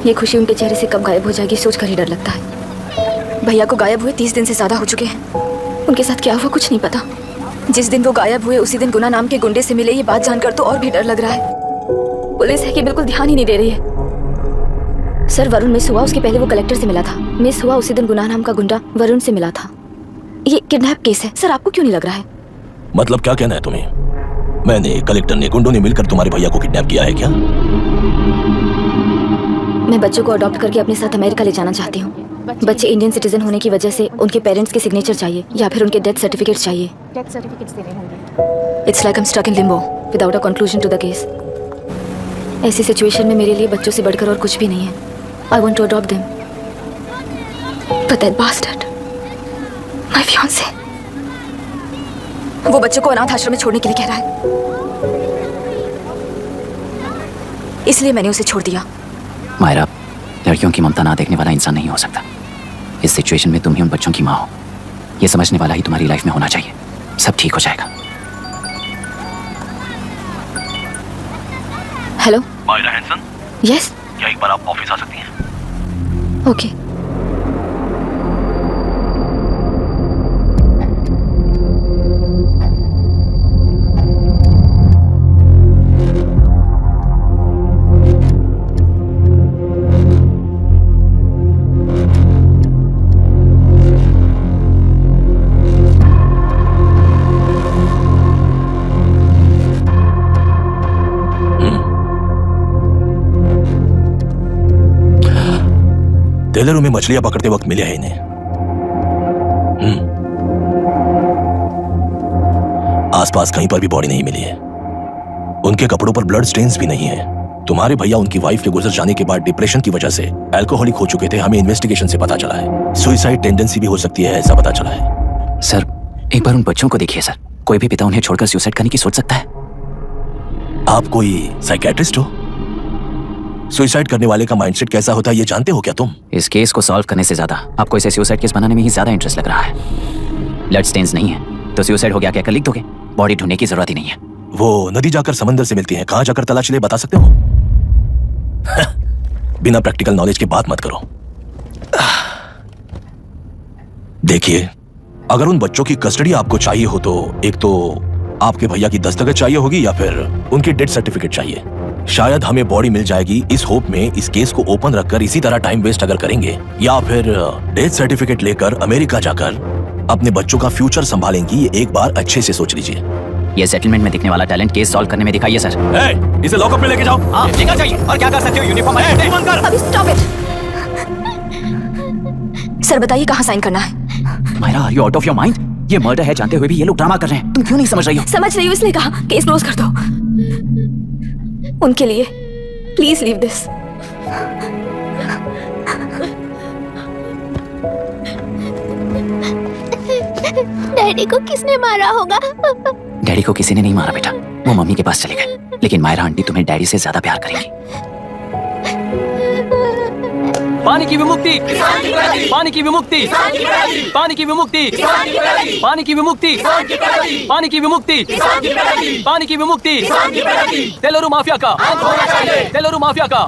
ये खुशी उनके चेहरे से कब गायब हो जाएगी सोचकर ही डर लगता है। भैया को गायब हुए 30 दिन से ज्यादा हो चुके हैं। उनके साथ क्या हुआ कुछ नहीं पता। जिस दिन वो गायब हुए उसी दिन गुना नाम के गुंडे से मिले, ये बात जानकर तो और भी डर लग रहा है। पुलिस है कि बिल्कुल ध्यान ही नहीं दे रही है। सर वरुण मिस हुआ, उसके पहले वो कलेक्टर से मिला था। मिस हुआ उसी दिन गुना नाम का गुंडा वरुण से मिला था। ये किडनैप केस है सर, आपको क्यों नहीं लग रहा है? मतलब क्या कहना है तुम्हें? मैंने, कलेक्टर ने, गुंडों ने मिलकर तुम्हारे भैया को किडनैप किया है क्या? मैं बच्चों को अडॉप्ट करके अपने साथ अमेरिका ले जाना चाहती हूँ। बच्चे इंडियन सिटीजन होने की वजह से उनके पेरेंट्स के सिग्नेचर चाहिए या फिर उनके डेथ सर्टिफिकेट चाहिए। डेथ सर्टिफिकेट्स देने होंगे। It's like I am stuck in limbo without a conclusion to the case. ऐसी सिचुएशन में मेरे लिए बच्चों से बढ़कर और कुछ भी नहीं है। I want to adopt them, but that bastard, my fiance, वो बच्चों को अनाथ आश्रम में छोड़ने के लिए कह रहा है, इसलिए मैंने उसे छोड़ दिया। मायरा, लड़कियों की ममता ना देखने वाला इंसान नहीं हो सकता। इस सिचुएशन में तुम ही उन बच्चों की माँ हो, ये समझने वाला ही तुम्हारी लाइफ में होना चाहिए। सब ठीक हो जाएगा। Hello Myra Hanson? यस। क्या एक बार आप ऑफिस आ सकती हैं? ओके। तेलरों में मछलियां पकड़ते वक्त मिले हैं इन्हें। आसपास कहीं पर भी बॉडी नहीं मिली है। उनके कपड़ों पर ब्लड स्टेन्स भी नहीं है। तुम्हारे भैया उनकी वाइफ के गुजर जाने के बाद डिप्रेशन की वजह से अल्कोहलिक हो चुके थे, हमें इन्वेस्टिगेशन से पता चला है। सुसाइड टेंडेंसी भी हो सकती है, ऐसा पता चला है। सर एक बार उन बच्चों को देखिए सर, कोई भी पिता उन्हें छोड़कर सुसाइड करने की सोच सकता है? आप कोई साइकियाट्रिस्ट हो? सुसाइड करने वाले का माइंडसेट कैसा होता है ये जानते हो क्या तुम? इस केस को सॉल्व करने से ज्यादा आपको इसे सुसाइड केस बनाने में ही ज्यादा इंटरेस्ट लग रहा है। ब्लड स्टेन्स नहीं है तो सुसाइड हो गया कहकर लिख दोगे? बॉडी ढूंढने की जरूरत ही नहीं है। वो नदी जाकर समंदर से मिलती है, कहां जाकर तलाश ले बता सकते हो? बिना प्रैक्टिकल नॉलेज की बात मत करो। देखिए, अगर उन बच्चों की कस्टडी आपको चाहिए हो तो एक तो आपके भैया की दस्तखत चाहिए होगी या फिर उनकी डेथ सर्टिफिकेट चाहिए। शायद हमें बॉडी मिल जाएगी इस होप में इस केस को ओपन रखकर इसी तरह टाइम वेस्ट अगर करेंगे, या फिर डेथ सर्टिफिकेट लेकर अमेरिका जाकर अपने बच्चों का फ्यूचर संभालेंगी, ये एक बार अच्छे से सोच लीजिए। ये सेटलमेंट में दिखने वाला टैलेंट केस सॉल्व करने में दिखाइए सर। इसे लॉकअप में लेके जाओ। हाँ, लेकर जाइए। और क्या कर सकते हो? यूनिफॉर्म अभी स्टॉप इट। सर बताइए कहाँ साइन करना है? Myra, are you out of your mind? ये मर्डर है जानते हुए भी ये लोग ड्रामा कर रहे हैं। तुम क्यों नहीं समझ रही हो? समझ रही हूँ इसलिए कहा केस क्लोज कर दो। उनके लिए प्लीज लीव दिस। डैडी को किसने मारा होगा? डैडी को किसी ने नहीं मारा बेटा, वो मम्मी के पास चले गए। लेकिन मायरा आंटी तुम्हें डैडी से ज्यादा प्यार करेंगी। पानी की विमुक्ति, पानी की विमुक्ति, पानी की विमुक्ति, पानी की विमुक्ति, पानी की विमुक्ति, पानी की विमुक्ति, तेलुरु माफिया का, तेलुरु माफिया का।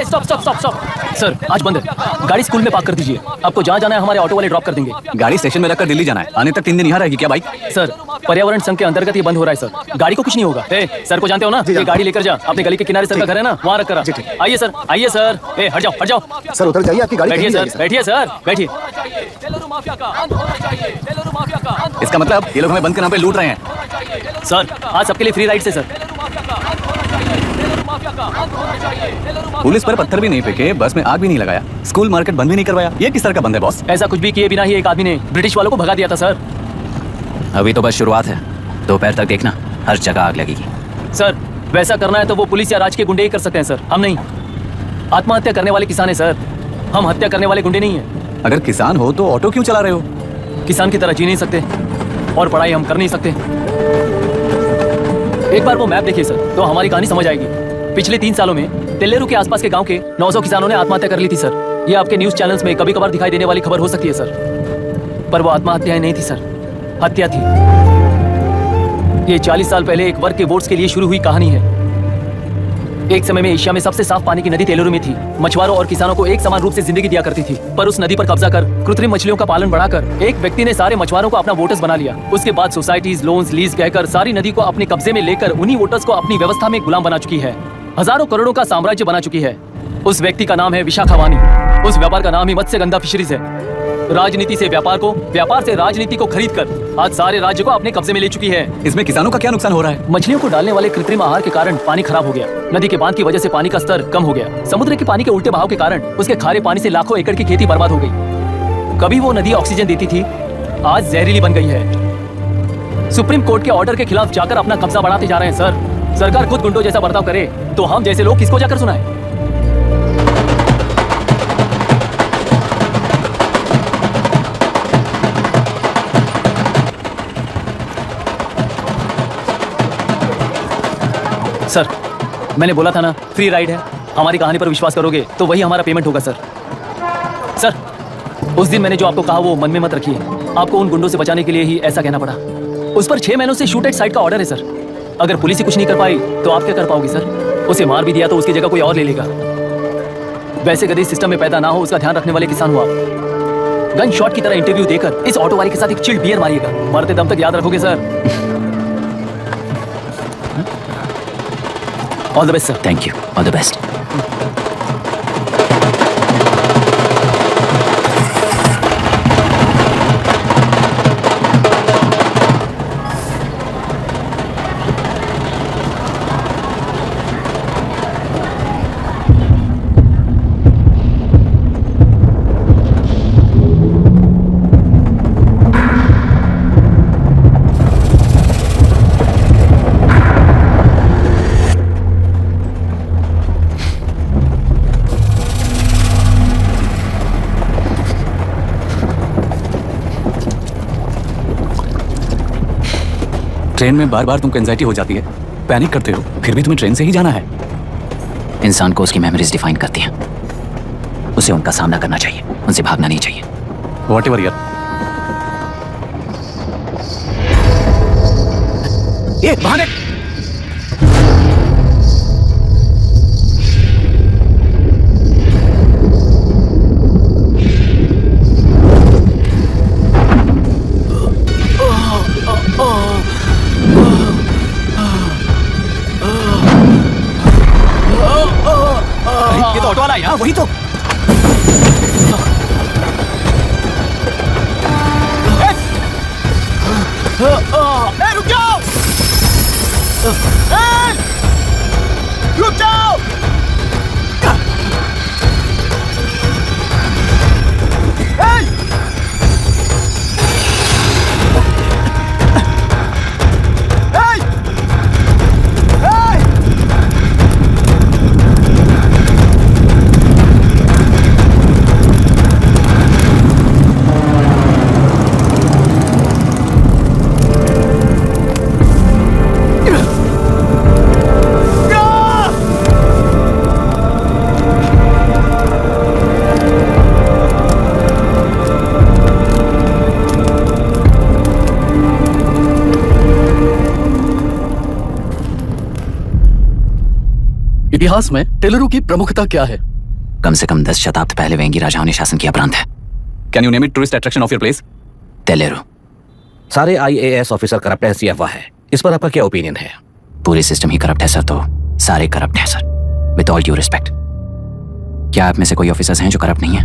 Stop stop stop stop. Sir आज बंद है, गाड़ी स्कूल में पार्क कर दीजिए। आपको जहाँ जाना है हमारे ऑटो वाले ड्रॉप कर देंगे। गाड़ी स्टेशन में रखकर दिल्ली जाना है, आने तक 3 दिन यहाँ रहेगी क्या बाइक? सर पर्यावरण संघ के अंतर्गत ये बंद हो रहा है सर, गाड़ी को कुछ नहीं होगा। सर को जानते हो ना, ये गाड़ी लेकर जा, अपने गली के किनारे सर का घर है ना, वहाँ रख कर। आइए सर, आइए सर। हट जाओ हट जाओ सर, उतर जाइए, आपकी गाड़ी बैठिए खड़ी है। सर, बैठिए सर, बैठिए। इसका मतलब ये लोग हमें बंद के नाम पे लूट रहे हैं। सर आज सबके लिए फ्री राइड से सर। पुलिस पर पत्थर भी नहीं फेंके, बस में आग भी नहीं लगाया, स्कूल मार्केट बंद भी नहीं करवाया। ये किस तरह का बंद है बॉस? ऐसा कुछ भी किए बिना ही एक आदमी ने ब्रिटिश वालों को भगा दिया था सर। अभी तो बस शुरुआत है, दोपहर तक देखना हर जगह आग लगेगी। सर वैसा करना है तो वो पुलिस या राज के गुंडे ही कर सकते हैं सर, हम नहीं। आत्महत्या करने वाले किसान है सर, हम हत्या करने वाले गुंडे नहीं है। अगर किसान हो तो ऑटो क्यों चला रहे हो? किसान की तरह जी नहीं सकते और पढ़ाई हम कर नहीं सकते। एक बार वो मैप देखिए सर तो हमारी कहानी समझ आएगी। पिछले 3 सालों में तेलेरू के आसपास के गांव के 900 किसानों ने आत्महत्या कर ली थी सर। ये आपके न्यूज चैनल्स में कभी कभार दिखाई देने वाली खबर हो सकती है सर, पर वो आत्महत्याएं नहीं थी सर, हत्या थी। ये 40 साल पहले एक वर्ग के वोट्स के लिए शुरू हुई कहानी है। एक समय में एशिया में सबसे साफ पानी की नदी तेलुरु में थी। मछुआरों और किसानों को एक समान रूप से जिंदगी दिया करती थी, पर उस नदी पर कब्जा कर कृत्रिम मछलियों का पालन बढ़ाकर एक व्यक्ति ने सारे मछुआरों को अपना वोटर्स बना लिया। उसके बाद सोसाइटीज, लोन्स, लीज कहकर सारी नदी को अपने कब्जे में लेकर उन्हीं वोटर्स को अपनी व्यवस्था में गुलाम बना चुकी है। हजारों करोड़ों का साम्राज्य बना चुकी है। उस व्यक्ति का नाम है विशाखा वानी। उस व्यापार का नाम ही मत्स्यगंधा फिशरीज है। राजनीति से व्यापार को, व्यापार से राजनीति को खरीदकर आज सारे राज्य को अपने कब्जे में ले चुकी है। इसमें किसानों का क्या नुकसान हो रहा है? मछलियों को डालने वाले कृत्रिम आहार के कारण पानी खराब हो गया। नदी के बांध की वजह से पानी का स्तर कम हो गया। समुद्र के पानी के उल्टे बहाव के कारण उसके खारे पानी से लाखों एकड़ की खेती बर्बाद हो गई। कभी वो नदी ऑक्सीजन देती थी, आज जहरीली बन गई है। सुप्रीम कोर्ट के ऑर्डर के खिलाफ जाकर अपना कब्जा बढ़ाते जा रहे हैं सर। सरकार खुद गुंडों जैसा बर्ताव करे तो हम जैसे लोग किसको जाकर सुनाएं? सर मैंने बोला था ना फ्री राइड है। हमारी कहानी पर विश्वास करोगे तो वही हमारा पेमेंट होगा सर। सर उस दिन मैंने जो आपको कहा वो मन में मत रखिए। आपको उन गुंडों से बचाने के लिए ही ऐसा कहना पड़ा। उस पर 6 महीनों से शूट एट साइट का ऑर्डर है सर। अगर पुलिस ही कुछ नहीं कर पाई तो आप क्या कर पाओगे सर? उसे मार भी दिया तो उसकी जगह कोई और ले लेगा। वैसे कभी सिस्टम में पैदा ना हो उसका ध्यान रखने वाले किसान हो आप। गन शॉट की तरह इंटरव्यू देकर इस ऑटो वाले के साथ एक चिल्ड बियर मारिएगा। मरते दम तक याद रखोगे sir. All the best sir. Thank you, all the best. Train में बार बार तुमको एंजाइटी हो जाती है, पैनिक करते हो, फिर भी तुम्हें ट्रेन से ही जाना है। इंसान को उसकी मेमोरीज डिफाइन करती हैं। उसे उनका सामना करना चाहिए, उनसे भागना नहीं चाहिए। व्हाटएवर यार। ये बहाने। ये तो ऑटो वाला है यार, वही तो। रुक जाओ! रुक जाओ! इतिहास में टेलरों की प्रमुखता क्या है? कम से कम 10 शताब्दी पहले वेंगी राजाओं ने शासन किया प्रांत है। Can you name it tourist attraction of your place? टेलेरो। सारे IAS ऑफिसर करप्ट हैं, ये अफवाह है। इस पर आपका क्या ओपिनियन है? पूरे सिस्टम ही करप्ट है सर, तो सारे करप्ट हैं sir. With all due respect, क्या आप में से कोई ऑफिसर्स हैं जो करप्ट नहीं है?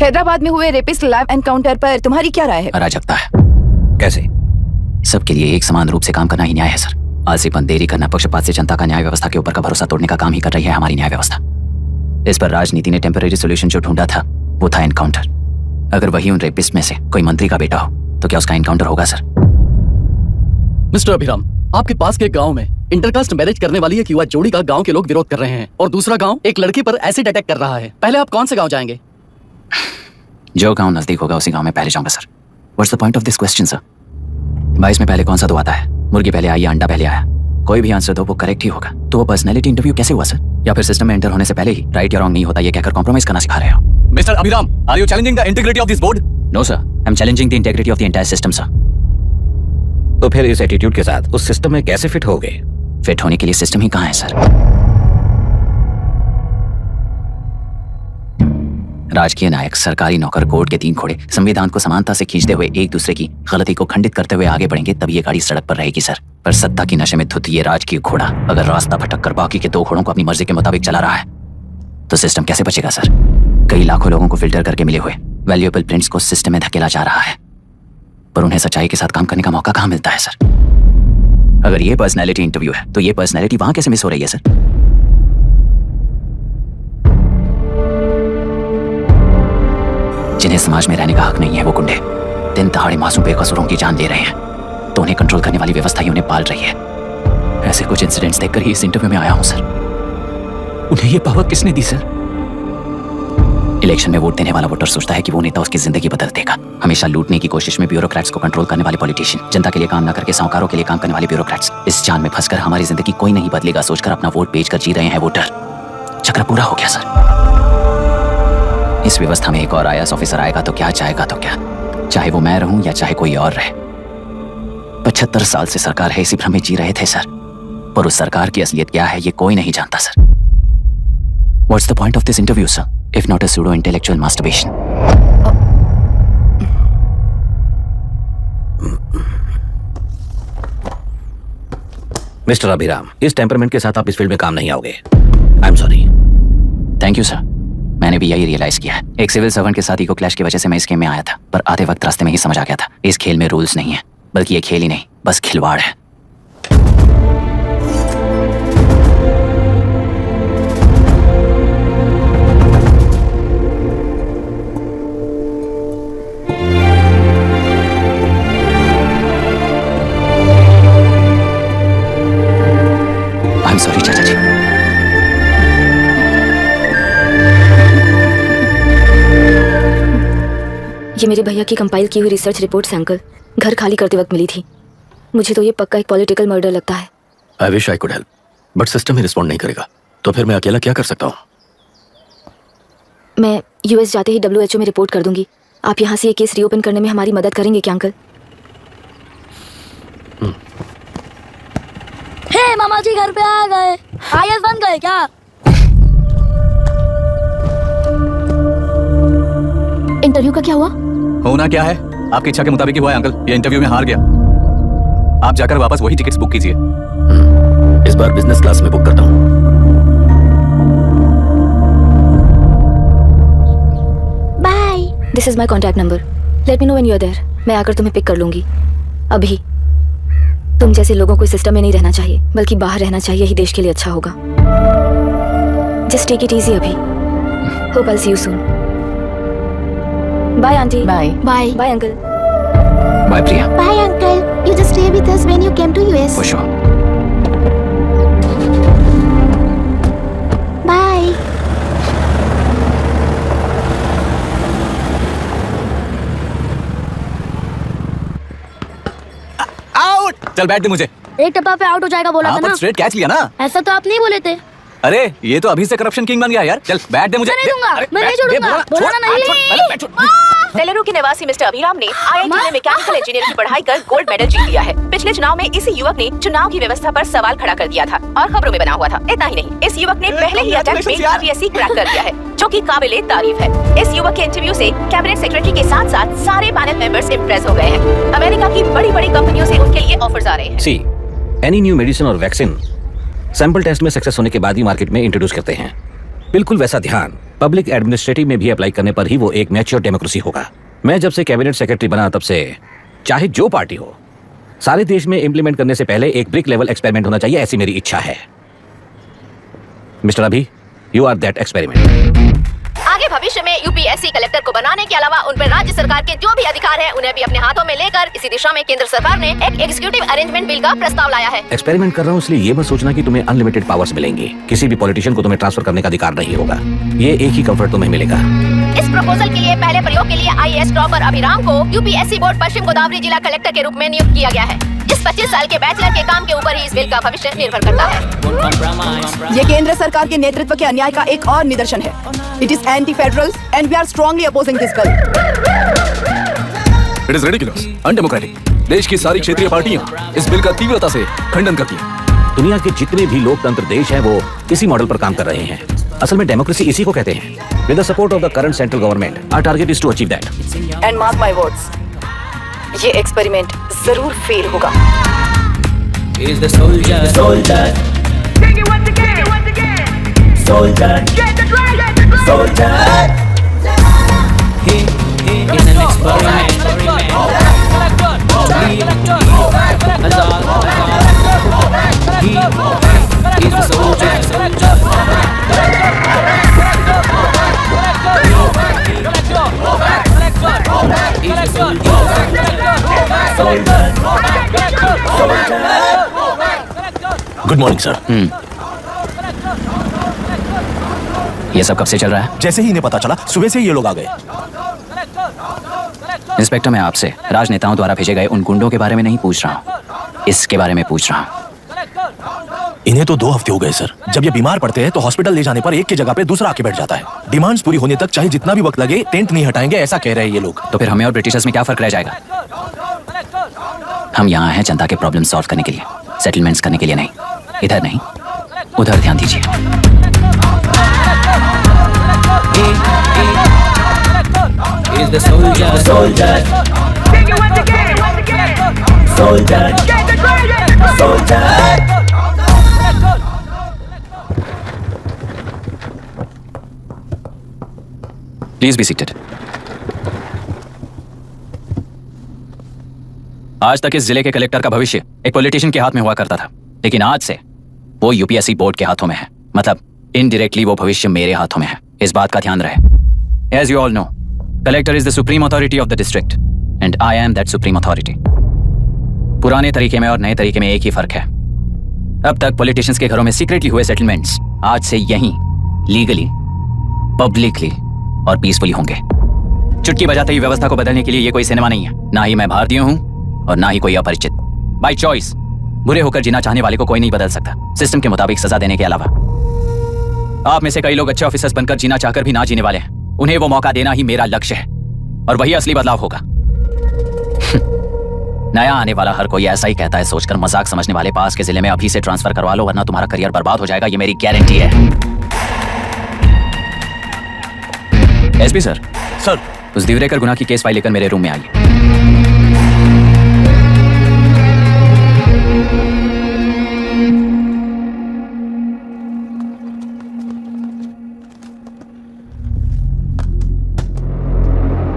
हैदराबाद में हुए रेपिस्ट लाइव एनकाउंटर पर तुम्हारी क्या राय है? अराजकता है। कैसे? सबके लिए एक समान रूप से काम करना ही न्याय है सर। आलसीपन, देरी करना, पक्षपात से जनता का न्याय व्यवस्था के ऊपर का भरोसा तोड़ने का काम ही कर रही है हमारी न्याय व्यवस्था। इस पर राजनीति ने टेम्परेरी सोल्यूशन जो ढूंढा था वो था एनकाउंटर। अगर वही उन रेपिस्ट में से कोई मंत्री का बेटा हो तो क्या उसका एनकाउंटर होगा सर? मिस्टर अभिराम, आपके पास के गांव में इंटरकास्ट मैरिज करने वाली एक युवा जोड़ी का गांव के लोग विरोध कर रहे हैं और दूसरा गांव एक लड़की पर एसिड अटैक कर रहा है। पहले आप कौन से गांव जाएंगे? जो गांव नजदीक होगा उसी गांव में पहले जाऊंगा sir. What's the point of this question sir? 22 में पहले कौन सा दो आता है? मुर्गी पहले आई या अंडा पहले आया? कोई भी आंसर दो वो करेक्ट ही होगा। तो वो पर्सनैलिटी इंटरव्यू कैसे हुआ सर? या फिर सिस्टम में एंटर होने से पहले ही राइट या रॉन्ग नहीं होता ये कहकर कॉम्प्रोमाइज करना सिखा रहे हो? Mister Abhiram, are you challenging the integrity of this board? No sir, I am challenging the integrity of the entire system sir. तो फिर इस एटीट्यूड के साथ उस सिस्टम में कैसे फिट होगे? फिट होने के लिए सिस्टम ही कहाँ है सर? राजकीय नायक, सरकारी नौकर, कोर्ट के 3 घोड़े संविधान को समानता से खींचते हुए एक दूसरे की गलती को खंडित करते हुए आगे बढ़ेंगे तब ये गाड़ी सड़क पर रहेगी सर। पर सत्ता की नशे में धुत ये राजकीय घोड़ा अगर रास्ता भटक कर बाकी के 2 घोड़ों को अपनी मर्जी के मुताबिक चला रहा है तो सिस्टम कैसे बचेगा सर? कई लाखों लोगों को फिल्टर करके मिले हुए वैल्यूएबल प्रिंट्स को सिस्टम में धकेला जा रहा है, पर उन्हें सच्चाई के साथ काम करने का मौका कहाँ मिलता है सर? अगर ये पर्सनैलिटी इंटरव्यू है तो ये पर्सनैलिटी वहां कैसे मिस हो रही है सर? जिन्हें समाज में रहने का हक नहीं है वो गुंडे दिन दहाड़े मासूम बेकसूरों की जान ले रहे हैं तो उन्हें कंट्रोल करने वाली व्यवस्था ही उन्हें पाल रही है। ऐसे कुछ इंसिडेंट्स देखकर ही इस इंटरव्यू में आया हूं सर। उन्हें ये पावर किसने दी सर? इलेक्शन में वोट देने वाला वोटर सोचता है कि वो नेता उसकी जिंदगी बदल देगा। हमेशा लूटने की कोशिश में ब्यूरोक्रेट्स को कंट्रोल करने वाले पॉलिटिशियन, जनता के लिए काम न करके साहूकारों के लिए काम करने वाले ब्यूरोक्रेट्स इस जान में फंसकर हमारी जिंदगी कोई नहीं बदलेगा सोचकर अपना वोट बेचकर जी रहे हैं वोटर। चक्र पूरा हो गया सर। इस व्यवस्था में एक और IAS ऑफिसर आएगा तो क्या, जाएगा तो क्या, चाहे वो मैं रहूं या चाहे कोई और रहे। 75 साल से सरकार है इसी भ्रम में जी रहे थे सर, पर उस सरकार की असलियत क्या है ये कोई नहीं जानता sir. What's the point of this interview sir if not a pseudo intellectual masturbation? Mister Abhiram, इस टेम्परमेंट के साथ आप इस फील्ड में काम नहीं आओगे। आई am sorry. Thank you sir, मैंने भी यही रियलाइज किया है। एक सिविल सर्वेंट के साथ ईगो क्लैश की वजह से मैं इस गेम में आया था, पर आधे वक्त रास्ते में ही समझ आ गया था इस खेल में रूल्स नहीं है, बल्कि ये खेल ही नहीं बस खिलवाड़ है। आई एम सॉरी चाचा जी। ये मेरे भैया की कंपाइल की हुई रिसर्च रिपोर्ट से अंकल घर खाली करते वक्त मिली थी। मुझे तो ये पक्का एक पॉलिटिकल मर्डर लगता है। I wish I could help, but system he respond नहीं करेगा, तो फिर मैं अकेला क्या कर सकता हूँ? मैं यूएस जाते ही WHO में रिपोर्ट कर दूंगी। आप यहाँ से ये केस रीओपन करने में हमारी मदद करेंगे क्या अंकल? हे मामा जी घर पे आ गए। IS बन गए क्या? इंटरव्यू का क्या हुआ? होना क्या है, आपकी इच्छा के मुताबिक ही हुआ है अंकल। ये इंटरव्यू में हार गया। आप जाकर वापस वही टिकट्स बुक कीजिए। इस बार बिजनेस क्लास में बुक करता हूँ। Bye. This is my contact number. Let me know when you are there. मैं आकर तुम्हें पिक कर लूंगी। अभी तुम जैसे लोगों को सिस्टम में नहीं रहना चाहिए, बल्कि बाहर रहना चाहिए, ही देश के लिए अच्छा होगा। जस्ट टेक इट इजी अभी। Hope I see you soon. Bye aunty. Bye bye. Bye uncle. Bye Priya. Bye uncle. You just stay with us when you came to US. For sure. Bye. Out. चल बैठ दे मुझे। एक टप्पा पे आउट हो जाएगा बोला था ना। स्ट्रेट कैच लिया ना। ऐसा तो आप नहीं बोले थे। अरे ये तो अभी से करप्शन किंग बन गया यार। चल बैठ दे मुझे। मैं नहीं दूंगा, मैं नहीं छोड़ूंगा। बोला ना नहीं। तेलुरु के निवासी मिस्टर अभिराम ने IIT में मैकेनिकल इंजीनियर की पढ़ाई कर गोल्ड मेडल जीत लिया है। पिछले चुनाव में इसी युवक ने चुनाव की व्यवस्था पर सवाल खड़ा कर दिया था और खबरों में बना हुआ था। इतना ही नहीं, इस युवक ने पहले ही अटेम्प्ट में UPSC क्रैक कर दिया है, जो कि काबिले तारीफ है। इस युवक के इंटरव्यू से कैबिनेट सेक्रेटरी के साथ साथ सारे पैनल मेंबर्स इम्प्रेस हो गए हैं। अमेरिका की बड़ी बड़ी कंपनियों से उनके लिए ऑफर्स आ रहे हैं। सी एनी न्यू मेडिसिन और वैक्सीन सैंपल टेस्ट में सक्सेस होने के बाद ही मार्केट में इंट्रोड्यूस करते हैं। बिल्कुल वैसा ध्यान पब्लिक एडमिनिस्ट्रेटिव में भी अप्लाई करने पर ही वो एक मैच्योर डेमोक्रेसी होगा। मैं जब से कैबिनेट सेक्रेटरी बना तब से चाहे जो पार्टी हो, सारे देश में इंप्लीमेंट करने से पहले एक ब्रिक लेवल एक्सपेरिमेंट होना चाहिए, ऐसी मेरी इच्छा है। मिस्टर अभी, यू आर दैट एक्सपेरिमेंट। आगे भविष्य में UPSC कलेक्टर को बनाने के अलावा उन पर राज्य सरकार के जो भी अधिकार हैं, उन्हें भी अपने हाथों में लेकर इसी दिशा में केंद्र सरकार ने एक एग्जीक्यूटिव अरेंजमेंट बिल का प्रस्ताव लाया है। एक्सपेरिमेंट कर रहा हूँ इसलिए ये मत सोचना कि तुम्हें अनलिमिटेड पावर्स मिलेंगे। किसी भी पॉलिटिशियन को तुम्हें ट्रांसफर करने का अधिकार नहीं होगा। ये एक ही कंफर्ट तुम्हें मिलेगा। इस प्रपोजल के लिए पहले प्रयोग के लिए IAS टॉपर अभिराम को UPSC बोर्ड पश्चिम गोदावरी जिला कलेक्टर के रूप में नियुक्त किया गया है। इस 25 साल के बैचलर के काम के ऊपर ही इस बिल का भविष्य निर्भर करता है। ये केंद्र सरकार के नेतृत्व के अन्याय का एक और निदर्शन है। It is anti federal and we are strongly opposing this bill. It is ridiculous, undemocratic. देश की सारी क्षेत्रीय पार्टियां इस बिल का तीव्रता से खंडन करती हैं। दुनिया के जितने भी लोकतंत्र देश हैं वो इसी मॉडल पर काम कर रहे हैं। असल में डेमोक्रेसी इसी को कहते हैं। With the support of the current central government, our target is to achieve that. And mark my words, ये एक्सपेरिमेंट जरूर फेल होगा। Is the soldier, soldier. Take it once again. Soldier, get the dragon, soldier. He is an experiment. He is the soldier. Good morning sir. ये सब कब से चल रहा है? जैसे ही इन्हें पता चला, सुबह से ही ये लोग आ गए। इंस्पेक्टर, मैं आपसे राजनेताओं द्वारा भेजे गए उन गुंडों के बारे में नहीं पूछ रहा हूँ, इसके बारे में पूछ रहा हूँ। इन्हें तो 2 हफ्ते हो गए सर। जब ये बीमार पड़ते हैं तो हॉस्पिटल ले जाने पर एक की जगह पे दूसरा आके बैठ जाता है। डिमांड्स पूरी होने तक चाहे जितना भी वक्त लगे, टेंट नहीं हटाएंगे, ऐसा कह रहे हैं ये लोग। तो फिर हमें और ब्रिटिशर्स में क्या फर्क रह जाएगा? हम यहाँ हैं जनता के प्रॉब्लम सॉल्व करने के लिए, सेटलमेंट्स करने के लिए नहीं। इधर नहीं, उधर ध्यान दीजिए। Is the soldier, soldier. Take it once again. Soldier, get the dragon, soldier. Please be seated. आज तक इस जिले के कलेक्टर का भविष्य एक पॉलिटिशियन के हाथ में हुआ करता था, लेकिन आज से वो UPSC बोर्ड के हाथों में है। मतलब इनडायरेक्टली वो भविष्य मेरे हाथों में है। इस बात का ध्यान रहे। As you all know, collector is the supreme authority of the district and I am that supreme authority. पुराने तरीके में और नए तरीके में एक ही फर्क है। अब तक पॉलिटिशियंस के घरों में सीक्रेटली हुए सेटलमेंट्स आज से यहीं लीगली, पब्लिकली और पीसफुली होंगे। चुटकी बजाते ही व्यवस्था को बदलने के लिए ये कोई सिनेमा नहीं है। ना ही मैं भारतीय हूँ और ना ही कोई अपरिचित। बाय चॉइस बुरे होकर जीना चाहने वाले को कोई नहीं बदल सकता, सिस्टम के मुताबिक सजा देने के अलावा। आप में से कई लोग अच्छे ऑफिसर्स बनकर जीना चाहकर भी ना जीने वाले हैं। उन्हें वो मौका देना ही मेरा लक्ष्य है और वही असली बदलाव होगा। नया आने वाला हर कोई ऐसा ही कहता है, सोचकर मजाक समझने वाले पास के जिले में अभी से ट्रांसफर करवा लो, वरना तुम्हारा करियर बर्बाद हो जाएगा। ये मेरी गारंटी है। SP sir. सर। उस दिवरेकर गुना की केस फाइल लेकर मेरे रूम में आइए।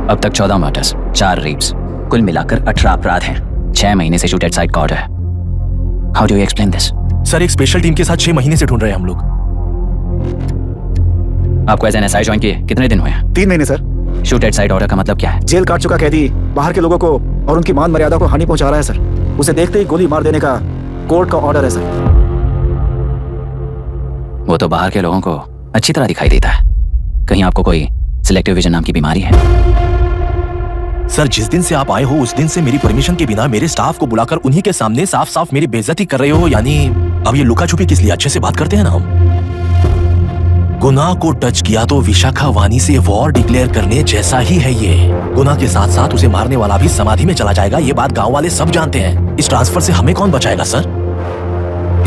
अब तक 14 मर्डर्स, 4 रेप्स, कुल मिलाकर 18 अपराध हैं। 6 महीने से शूट एट साइट का ऑर्डर है। How do you explain this? Sir, एक स्पेशल टीम के साथ 6 महीने से ढूंढ रहे हैं हम लोग। आपको एज एन एसआई ज्वाइन किए कितने दिन हुए हैं? 3 महीने sir. Shoot at site order का मतलब क्या है? जेल काट चुका कैदी बाहर के लोगों को और उनकी मान मर्यादा को हानि पहुंचा रहा है सर। उसे देखते ही गोली मार देने का कोर्ट का ऑर्डर है सर। वो तो बाहर के लोगों को अच्छी तरह दिखाई देता है। कहीं आपको कोई सिलेक्टिव विजन नाम की बीमारी है? सर, जिस दिन से आप आए हो उस दिन से मेरी परमिशन के बिना मेरे स्टाफ को बुलाकर उन्हीं के सामने साफ साफ मेरी बेइज्जती कर रहे हो। यानी अब ये लुका छुपी किस लिए? अच्छे से बात करते हैं ना हम। गुनाह को टच किया तो विशाखा वानी से वॉर डिक्लेयर करने जैसा ही है ये। गुनाह के साथ साथ उसे मारने वाला भी समाधि में चला जाएगा। ये बात गांव वाले सब जानते हैं। इस ट्रांसफर से हमें कौन बचाएगा सर?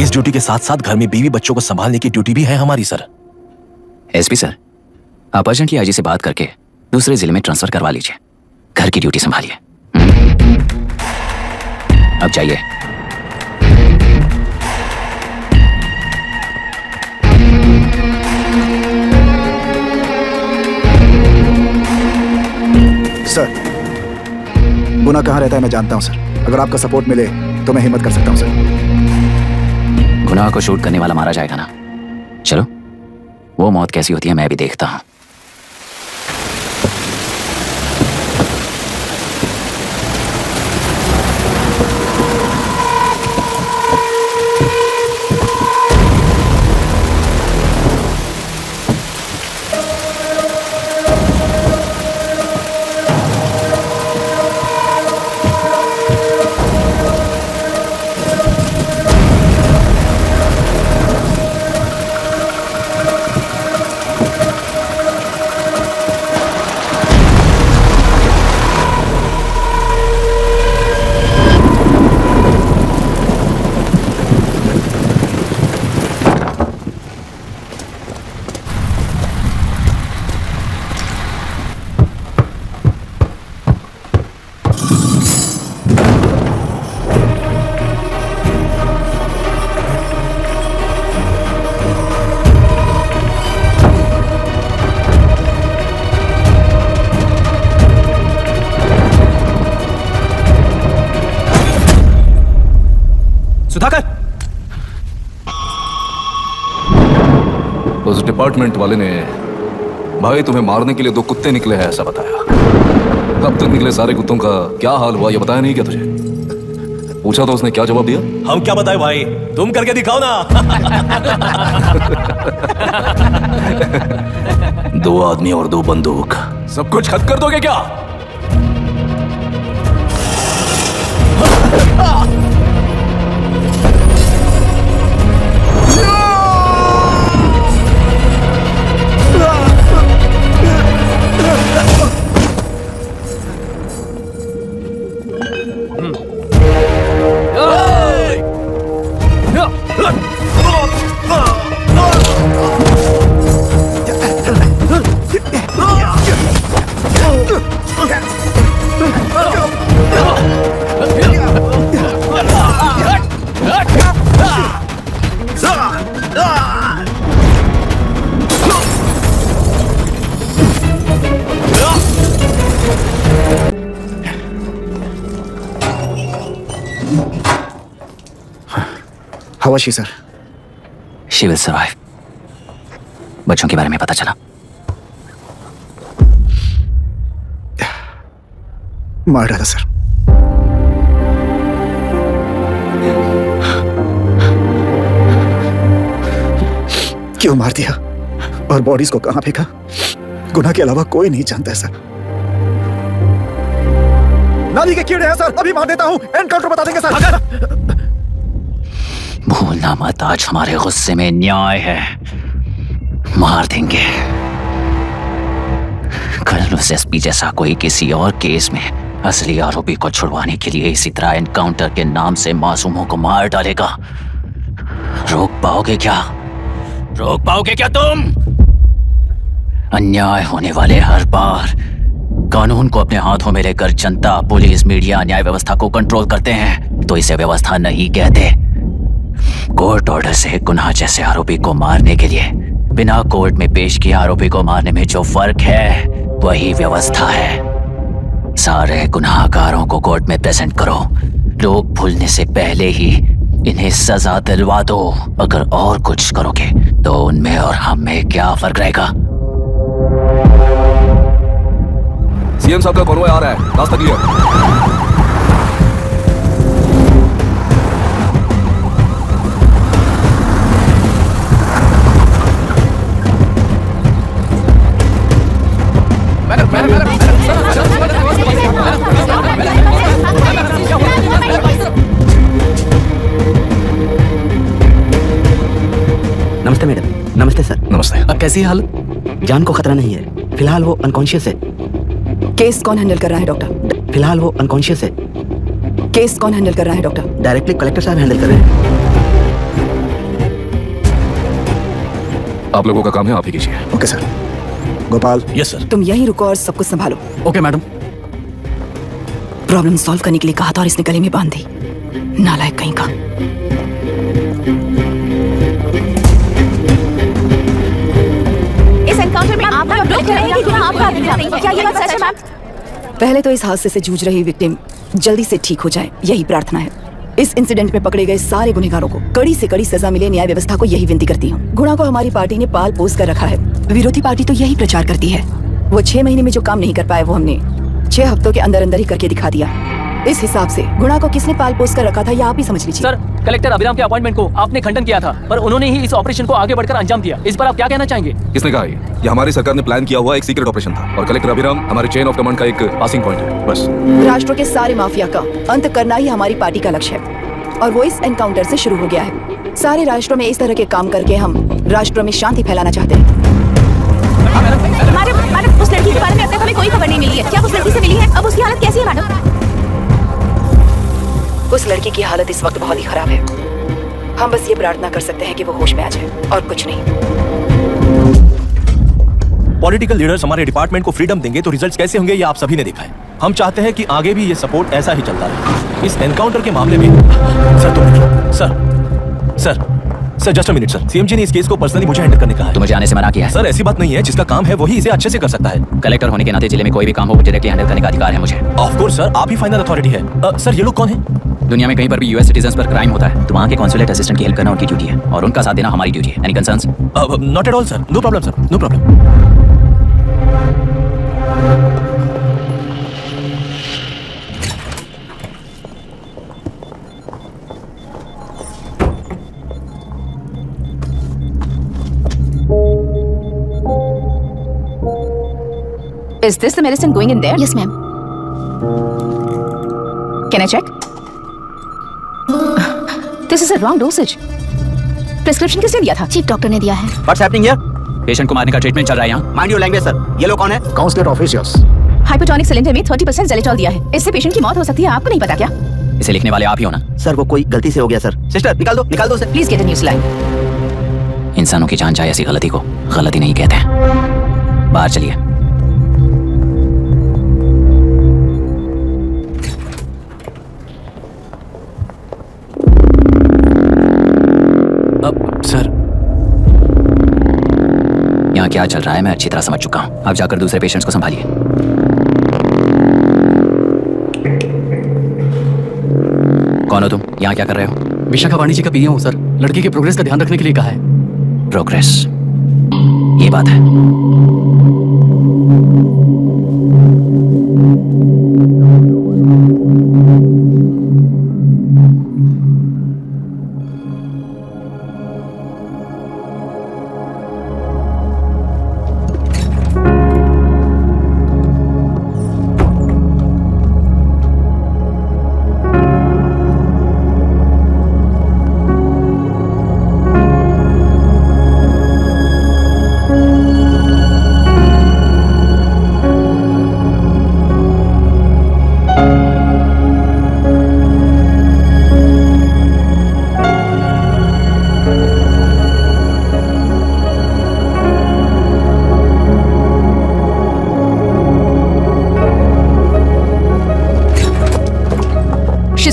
इस ड्यूटी के साथ साथ घर में बीवी बच्चों को संभालने की ड्यूटी भी है हमारी सर। एसपी सर, आप अर्जेंटली आईजी से बात करके दूसरे जिले में ट्रांसफर करवा लीजिए। घर की ड्यूटी संभालिए। अब जाइए। सर, गुना कहाँ रहता है मैं जानता हूँ सर। अगर आपका सपोर्ट मिले तो मैं हिम्मत कर सकता हूँ सर। गुनाह को शूट करने वाला मारा जाएगा ना? चलो, वो मौत कैसी होती है मैं भी देखता हूँ। उस डिपार्टमेंट वाले ने भाई तुम्हें मारने के लिए 2 कुत्ते निकले हैं ऐसा बताया। कब तक निकले सारे कुत्तों का क्या हाल हुआ ये बताया नहीं क्या तुझे? पूछा तो उसने क्या जवाब दिया? हम क्या बताए भाई, तुम करके दिखाओ ना। 2 आदमी और 2 बंदूक, सब कुछ खत्म कर दोगे क्या? How was she, sir? She will survive. बच्चों के बारे में पता चला? मार डाला सर। क्यों मार दिया और बॉडीज को कहां फेंका? गुनाह के अलावा कोई नहीं जानता है सर। नाली के कीड़े हैं सर, अभी मार देता हूँ, एनकाउंटर बता देंगे सर। भूलना मत, आज हमारे गुस्से में न्याय है, मार देंगे। कल उस एसपी जैसा कोई किसी और केस में असली आरोपी को छुड़वाने के लिए इसी तरह एनकाउंटर के नाम से मासूमों को मार डालेगा। रोक पाओगे क्या? रोक पाओगे क्या तुम? अन्याय होने वाले हर बार कानून को अपने हाथों में लेकर जनता, पुलिस, मीडिया न्याय व्यवस्था को कंट्रोल करते हैं, तो इसे व्यवस्था नहीं कहते। कोर्ट ऑर्डर से गुनाह जैसे आरोपी को मारने के लिए बिना कोर्ट में पेश किए आरोपी को मारने में जो फर्क है वही व्यवस्था है। सारे गुनाहगारों को कोर्ट में प्रेजेंट करो, लोग भूलने से पहले ही इन्हें सजा दिलवा दो। अगर और कुछ करोगे तो उनमें और हम में क्या फर्क रहेगा? सीएम साहब का कॉन्वॉय आ रहा है, रास्ता क्लियर। नमस्ते मैडम। नमस्ते सर। नमस्ते। अब कैसी है हालत? जान को खतरा नहीं है, फिलहाल वो अनकॉन्शियस है। केस कौन हैंडल कर रहा है डॉक्टर? फिलहाल वो अनकॉन्शियस है। केस कौन हैंडल कर रहा है डॉक्टर? डायरेक्टली कलेक्टर साहब हैंडल कर रहे हैं। आप लोगों का काम है, आप ही कीजिए। Okay sir. Gopal. Yes sir. तुम यहीं रुको और सब कुछ संभालो। Okay madam. प्रॉब्लम सॉल्व करने के लिए कहा था और इसने गले में बांध दी, नालायक कहीं का। इस एनकाउंटर में आपका ब्लड रहेगा कि आपका नहीं? क्या ये बात सच है मैम? पहले तो इस हादसे से जूझ रही विक्टिम जल्दी से ठीक हो जाए, यही प्रार्थना है। इस इंसिडेंट में पकड़े गए सारे गुनहगारों को कड़ी से कड़ी सजा मिले, न्याय व्यवस्था को यही विनती करती हूँ। गुणा को हमारी पार्टी ने पाल पोस कर रखा है, विरोधी पार्टी तो यही प्रचार करती है। वो 6 महीने में जो काम नहीं कर पाए वो हमने 6 हफ्तों के अंदर अंदर ही करके दिखा दिया। इस हिसाब से गुणा को किसने पाल पोस कर रखा था, या आप ही समझ लीजिए। सर, कलेक्टर अभिराम के अपॉइंटमेंट को आपने खंडन किया था, पर उन्होंने ही इस ऑपरेशन को आगे बढ़कर अंजाम दिया। इस पर आप क्या कहना चाहेंगे? किसने कहा ये हमारी सरकार ने प्लान किया हुआ एक सीक्रेट ऑपरेशन था और कलेक्टर अभिराम हमारे चेन ऑफ कमांड का एक पासिंग पॉइंट है, बस। राष्ट्र के सारे माफिया का अंत करना ही हमारी पार्टी का लक्ष्य है और वो इस एनकाउंटर से शुरू हो गया है। सारे राष्ट्रों में इस तरह के काम करके हम राष्ट्र में शांति फैलाना चाहते हैं। मैडम, उस लड़की के बारे में अब तक हमें कोई खबर नहीं मिली है। क्या उस लड़की से मिली है? अब उसकी हालत कैसी है मैडम? उस लड़की की हालत इस वक्त बहुत ही खराब है। हम बस ये प्रार्थना कर सकते हैं कि वो होश में आ जाए और कुछ नहीं। पॉलिटिकल लीडर्स हमारे डिपार्टमेंट को फ्रीडम देंगे तो रिजल्ट्स कैसे होंगे ये आप सभी ने देखा है। हम चाहते हैं कि आगे भी ये सपोर्ट ऐसा ही चलता रहे। इस एनकाउंटर के मामले में सर तुम sir just a minute sir, CM ji ने इस केस को पर्सनली मुझे हैंडल करने कहा है। तो मुझे आने से मना किया है। सर ऐसी बात नहीं है, जिसका काम है वही इसे अच्छे से कर सकता है। कलेक्टर होने के नाते जिले में कोई भी काम हो डायरेक्टली हैंडल करने का अधिकार है मुझे। ऑफ कोर्स सर, आप ही फाइनल अथॉरिटी है। सर ये लोग कौन है? दुनिया में कहीं पर भी यूएस सिटीजन्स पर क्राइम होता है तो वहाँ के कॉन्सुलेट असिस्टेंट की हेल्प करना उनकी ड्यूटी है और उनका साथ देना हमारी ड्यूटी है। Any concerns? Not at all sir, no problem sir, no problem. Is this the medicine going in there? Yes, ma'am. Can I check? This is a wrong dosage. Prescription किसने दिया था? चीफ डॉक्टर ने दिया है। What's happening here? पेशेंट को मारने का ट्रीटमेंट चल रहा है यहाँ। Mind your language, sir. ये लोग कौन है? Counsellor officials. हाइपोटोनिक सिलेंडर में 30% ज़ेलेटॉल दिया है। इससे पेशेंट की मौत हो सकती है, आपको नहीं पता क्या? इसे लिखने वाले आप ही हो ना? सर वो कोई गलती से हो गया सर। सिस्टर निकाल दो sir. Please get a new slide. इंसानों की जान चाहे ऐसी गलती को गलती नहीं कहते हैं। बाहर चलिए। सर यहाँ क्या चल रहा है मैं अच्छी तरह समझ चुका हूँ। अब जाकर दूसरे पेशेंट्स को संभालिए। कौन हो तुम? यहाँ क्या कर रहे हो? विशाखा वाणी जी का पीए हूँ सर। लड़की के प्रोग्रेस का ध्यान रखने के लिए कहा है। प्रोग्रेस, ये बात है।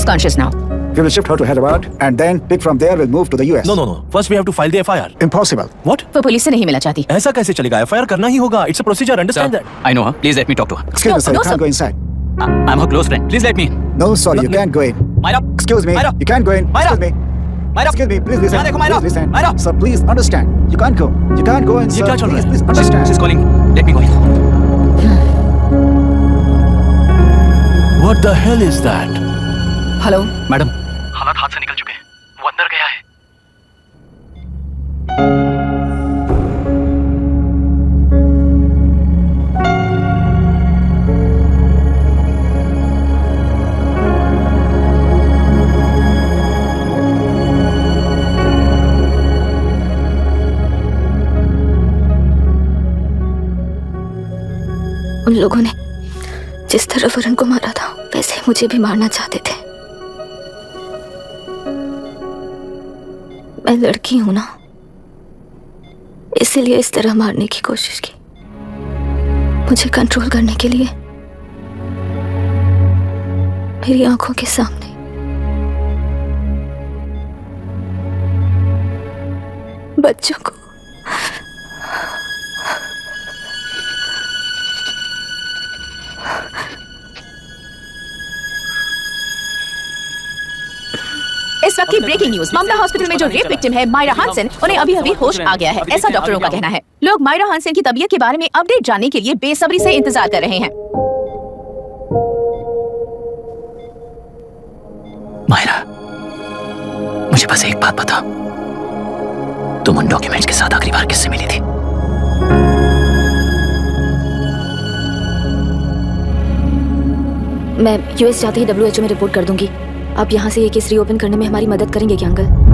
is conscious now. We will shift her to Hyderabad and then pick from there. We'll move to the US. No. First we have to file the FIR. Impossible. What? वो पुलिस से नहीं मिलना चाहती। ऐसा कैसे चलेगा? FIR करना ही होगा. It's a procedure. Understand that? I know her. Please let me talk to her. Excuse me, sir. You can't go inside. I'm her close friend. Please let me in. No, sorry, you can't go in. Myra. Excuse me. Myra. You can't go in. Myra. Excuse me. Myra. Excuse me. Please listen. देखो Myra. Please listen. Myra. Sir, please understand. You can't go. You can't go in, ये sir. क्या चल रहा है? Please understand. She's calling me. Let me go in. What the hell is that? Hello madam, हालात हाथ से निकल चुके हैं। वो अंदर गया है। उन लोगों ने जिस तरह वरुण को मारा था वैसे मुझे भी मारना चाहते थे। मैं लड़की हूं ना, इसीलिए इस तरह मारने की कोशिश की। मुझे कंट्रोल करने के लिए मेरी आंखों के सामने बच्चों को इस वक्त की ब्रेकिंग न्यूज। मामला हॉस्पिटल में जो रेप विक्टिम है मायरा हानसन, उन्हें अभी अभी होश आ गया है, ऐसा डॉक्टरों का कहना है। लोग मायरा हानसन की तबीयत के बारे में अपडेट जानने के लिए बेसब्री से इंतजार कर रहे हैं। मायरा, मुझे बस एक बात बता, तुम उन डॉक्यूमेंट्स के साथ आखिरी बार किससे मिली थी? मैं यूएस जाते ही WHO में रिपोर्ट कर दूंगी। आप यहाँ से ये केस रीओपन करने में हमारी मदद करेंगे क्या अंकल?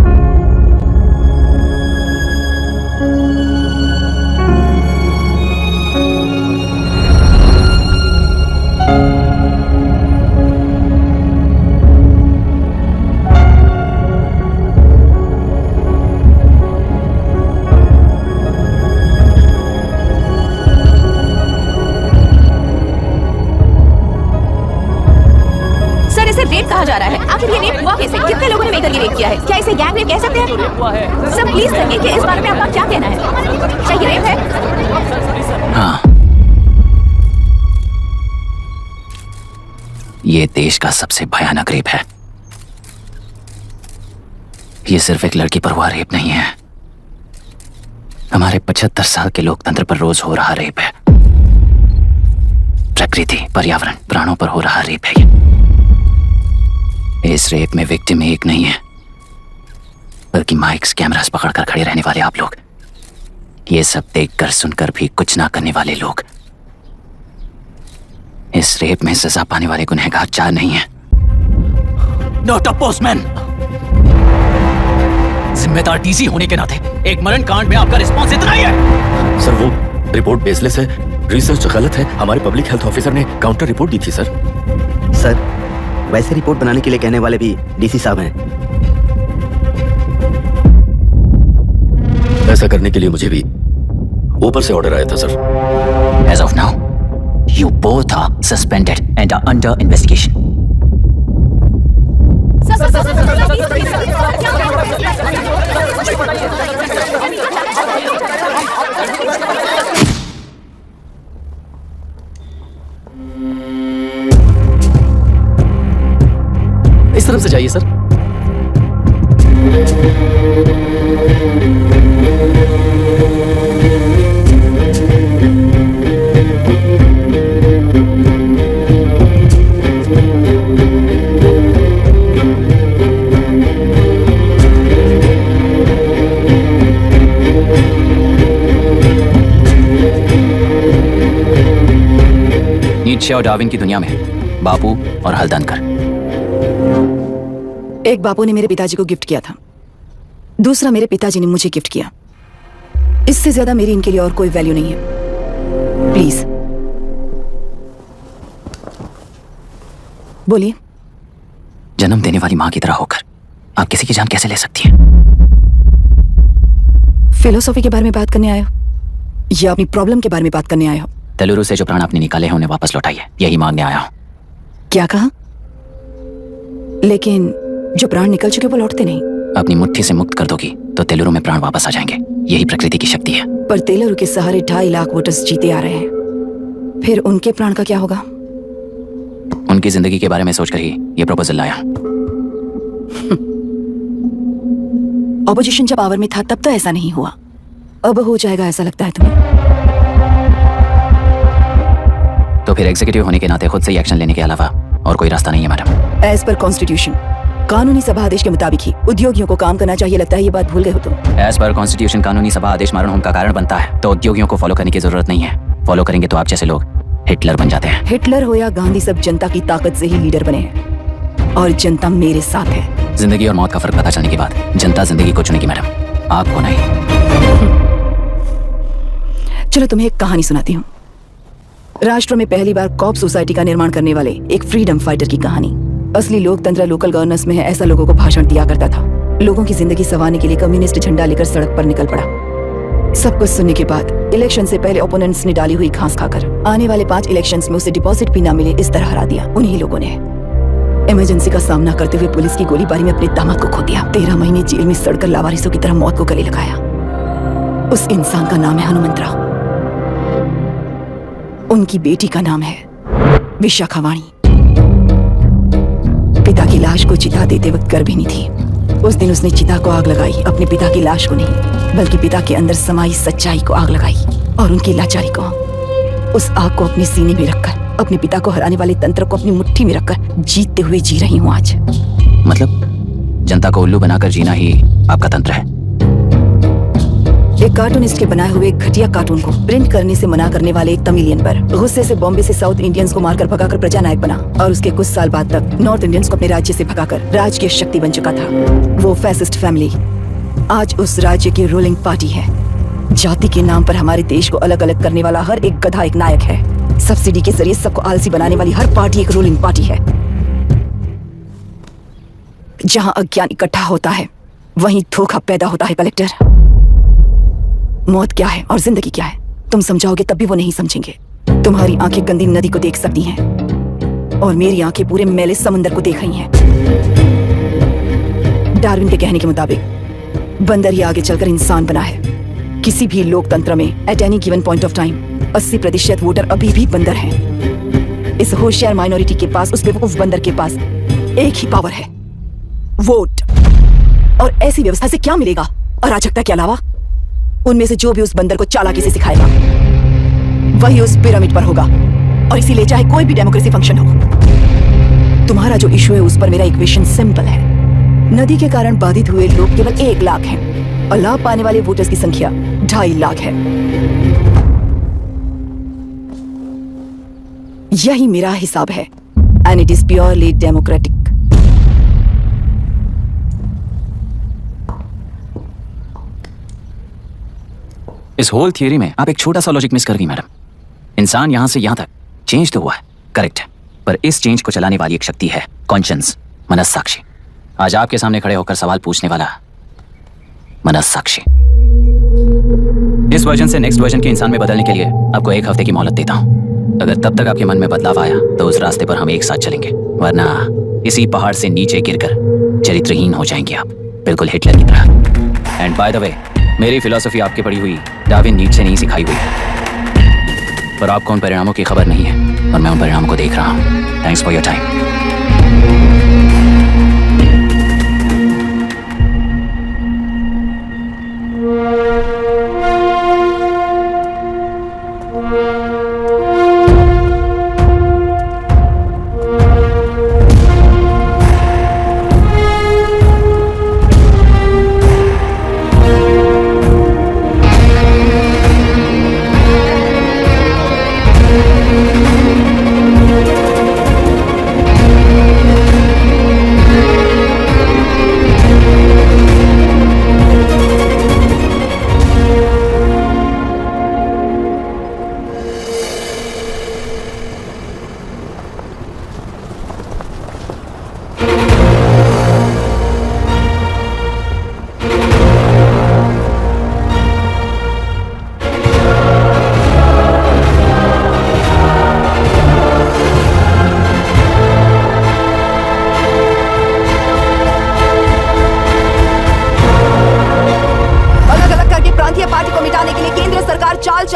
रेप कहा जा रहा है, आखिर ये रेप हुआ कैसे? कितने लोगों ने मिलकर ये रेप किया है? क्या इसे गैंग रेप कह सकते हैं? सर प्लीज कहिए कि इस बारे में आपका क्या कहना है? क्या ये रेप है? हाँ, ये देश का सबसे भयानक रेप है। ये सिर्फ एक लड़की पर हुआ रेप नहीं है, हमारे 75 साल के लोकतंत्र पर रोज हो रहा रेप है। प्रकृति, पर्यावरण, प्राणों पर हो रहा रेप है। इस रेप में विक्टिम एक नहीं है, बल्कि माइक्स, कैमरास पकड़कर खड़े रहने वाले आप लोग, ये सब देखकर सुनकर भी कुछ ना करने वाले लोग। इस रेप में सजा पाने वाले गुनहगार 4 नहीं है। Not a postman. जिम्मेदार डीसी होने के नाते एक मरण कांड में आपका रिस्पॉन्स इतना ही है। सर वो रिपोर्ट बेसलेस है, रिसर्च गलत है। हमारे पब्लिक हेल्थ ऑफिसर ने काउंटर रिपोर्ट दी थी सर। सर वैसे रिपोर्ट बनाने के लिए कहने वाले भी डीसी साहब हैं। ऐसा करने के लिए मुझे भी ऊपर से ऑर्डर आया था sir. As of now, you both are suspended and are under investigation. इस तरफ से जाइए सर। नीचे और डार्विन की दुनिया में बापू और हल्दनकर। एक बापू ने मेरे पिताजी को गिफ्ट किया था, दूसरा मेरे पिताजी ने मुझे गिफ्ट किया। इससे ज्यादा मेरी इनके लिए और कोई वैल्यू नहीं है। प्लीज बोलिए। जन्म देने वाली मां की तरह होकर आप किसी की जान कैसे ले सकती हैं? फिलोसॉफी के बारे में बात करने आए हो या अपनी प्रॉब्लम के बारे में बात करने आए हो? तेलुरु से जो प्राण आपने निकाले हैं उन्हें वापस लौटाइए, यही मांगने आया हूं। क्या कहा? लेकिन जो प्राण निकल चुके वो लौटते नहीं। अपनी मुट्ठी से मुक्त कर दोगी तो तेलुरु में प्राण वापस आ जाएंगे। यही प्रकृति की शक्ति है। पर तेलुरु के सहारे 2.5 लाख वोटर्स जीते आ रहे हैं, फिर उनके प्राण का क्या होगा? उनकी जिंदगी के बारे में सोचकर ही ये प्रपोजल लाया। ऑपोजिशन जब पावर में था तब तो ऐसा नहीं हुआ, अब हो जाएगा ऐसा लगता है तुम्हें? तो फिर एग्जीक्यूटिव होने के नाते खुद से ही एक्शन लेने के अलावा और कोई रास्ता नहीं है मैडम। एज पर कॉन्स्टिट्यूशन, कानूनी सभा आदेश के मुताबिक ही उद्योगियों को काम करना चाहिए। लगता है ये बात भूल गए हो तुम। एज पर कॉन्स्टिट्यूशन कानूनी सभा आदेश मारण होम का कारण बनता है, तो उद्योगियों को फॉलो करने की जरूरत नहीं है। फॉलो करेंगे तो आप जैसे लोग हिटलर बन जाते हैं। हिटलर हो या गांधी, सब जनता की ताकत से ही लीडर बने हैं और जनता मेरे साथ है। जिंदगी और मौत का फर्क पता चलने के बाद जनता जिंदगी को चुनेगी मैडम, आपको नहीं। चलो तुम्हें एक कहानी सुनाती हूँ। राष्ट्र में पहली बार कॉप सोसाइटी का निर्माण करने वाले एक फ्रीडम फाइटर की कहानी। असली लोकतंत्र लोकल गवर्नेंस में है, ऐसा लोगों को भाषण दिया करता था। लोगों की जिंदगी संवारने के लिए कम्युनिस्ट झंडा लेकर सड़क पर निकल पड़ा। सब कुछ सुनने के बाद इलेक्शन से पहले ओपोनेंट्स ने डाली हुई घास खाकर आने वाले 5 इलेक्शंस में उसे डिपॉजिट भी ना मिले, इस तरह हरा दिया। उन्हीं लोगों ने इमरजेंसी का सामना करते हुए पुलिस की गोलीबारी में अपने दामाद को खो दिया। 13 महीने जेल में सड़कर लावारिसों की तरह मौत को गले लगाया। उस इंसान का नाम है हनुमंतराव। उनकी बेटी का नाम है विशाखावाणी। पिता की लाश को चिता देते वक्त गर्भिणी थी। उस दिन उसने चिता को आग लगाई, अपने पिता की लाश को नहीं, बल्कि पिता के अंदर समाई सच्चाई को आग लगाई और उनकी लाचारी को। उस आग को अपने सीने में रखकर, अपने पिता को हराने वाले तंत्र को अपनी मुट्ठी में रखकर जीतते हुए जी रही हूँ आज। मतलब जनता को उल्लू बनाकर जीना ही आपका तंत्र है? एक कार्टूनिस्ट के बनाए हुए घटिया कार्टून को प्रिंट करने से मना करने वाले एक तमिलियन पर गुस्से से बॉम्बे से साउथ इंडियंस को मारकर भगाकर प्रजानायक बना और उसके कुछ साल बाद तक नॉर्थ इंडियंस को अपने राज्य से भगाकर राजकीय शक्ति बन चुका था। वो फैसिस्ट फैमिली आज उस राज्य की रूलिंग पार्टी है। जाति के नाम पर हमारे देश को अलग अलग करने वाला हर एक गधा एक नायक है। सब्सिडी के जरिए सबको आलसी बनाने वाली हर पार्टी एक रूलिंग पार्टी है। जहां अज्ञान इकट्ठा होता है वहीं धोखा पैदा होता है। कलेक्टर, मौत क्या है और जिंदगी क्या है तुम समझाओगे तब भी वो नहीं समझेंगे। तुम्हारी आंखें गंदी नदी को देख सकती हैं और मेरी आंखें पूरे मैले समुंदर को देख रही हैं। डार्विन के कहने के मुताबिक बंदर ही आगे चलकर इंसान बना है। किसी भी लोकतंत्र में at any given point of time 80% voter अभी भी बंदर हैं। इस होशियार माइनॉरिटी के पास, उस बेवकूफ बंदर के पास एक ही पावर है, वोट। और ऐसी व्यवस्था से क्या मिलेगा अराजकता के अलावा? उनमें से जो भी उस बंदर को चालाकी से सिखाएगा वही उस पिरामिड पर होगा। और इसीलिए चाहे कोई भी डेमोक्रेसी फंक्शन हो, तुम्हारा जो इशू है उस पर मेरा इक्वेशन सिंपल है। नदी के कारण बाधित हुए लोग केवल 1 लाख हैं और लाभ पाने वाले वोटर्स की संख्या 2.5 लाख है। यही मेरा हिसाब है and it is purely democratic. इस होल थियरी में आप एक छोटा सा लॉजिक मिस कर गई मैडम। इंसान यहां से यहां तक चेंज तो हुआ है, करेक्ट है, पर इस चेंज को चलाने वाली एक शक्ति है कॉन्शियंस, मनस्साक्षी। आज आपके सामने खड़े होकर सवाल पूछने वाला मनस्साक्षी। इस वर्जन से नेक्स्ट वर्जन के इंसान में बदलने के लिए आपको 1 हफ्ते की मोहलत देता हूं। अगर तब तक आपके मन में बदलाव आया तो उस रास्ते पर हम एक साथ चलेंगे, वरना इसी पहाड़ से नीचे गिरकर चरित्रहीन हो जाएंगे आप, बिल्कुल हिटलर की तरह। एंड बाय द वे, मेरी फिलॉसफी आपकी पढ़ी हुई डार्विन नीचे नहीं सिखाई हुई है, पर आपको उन परिणामों की खबर नहीं है और मैं उन परिणामों को देख रहा हूं। Thanks for your time.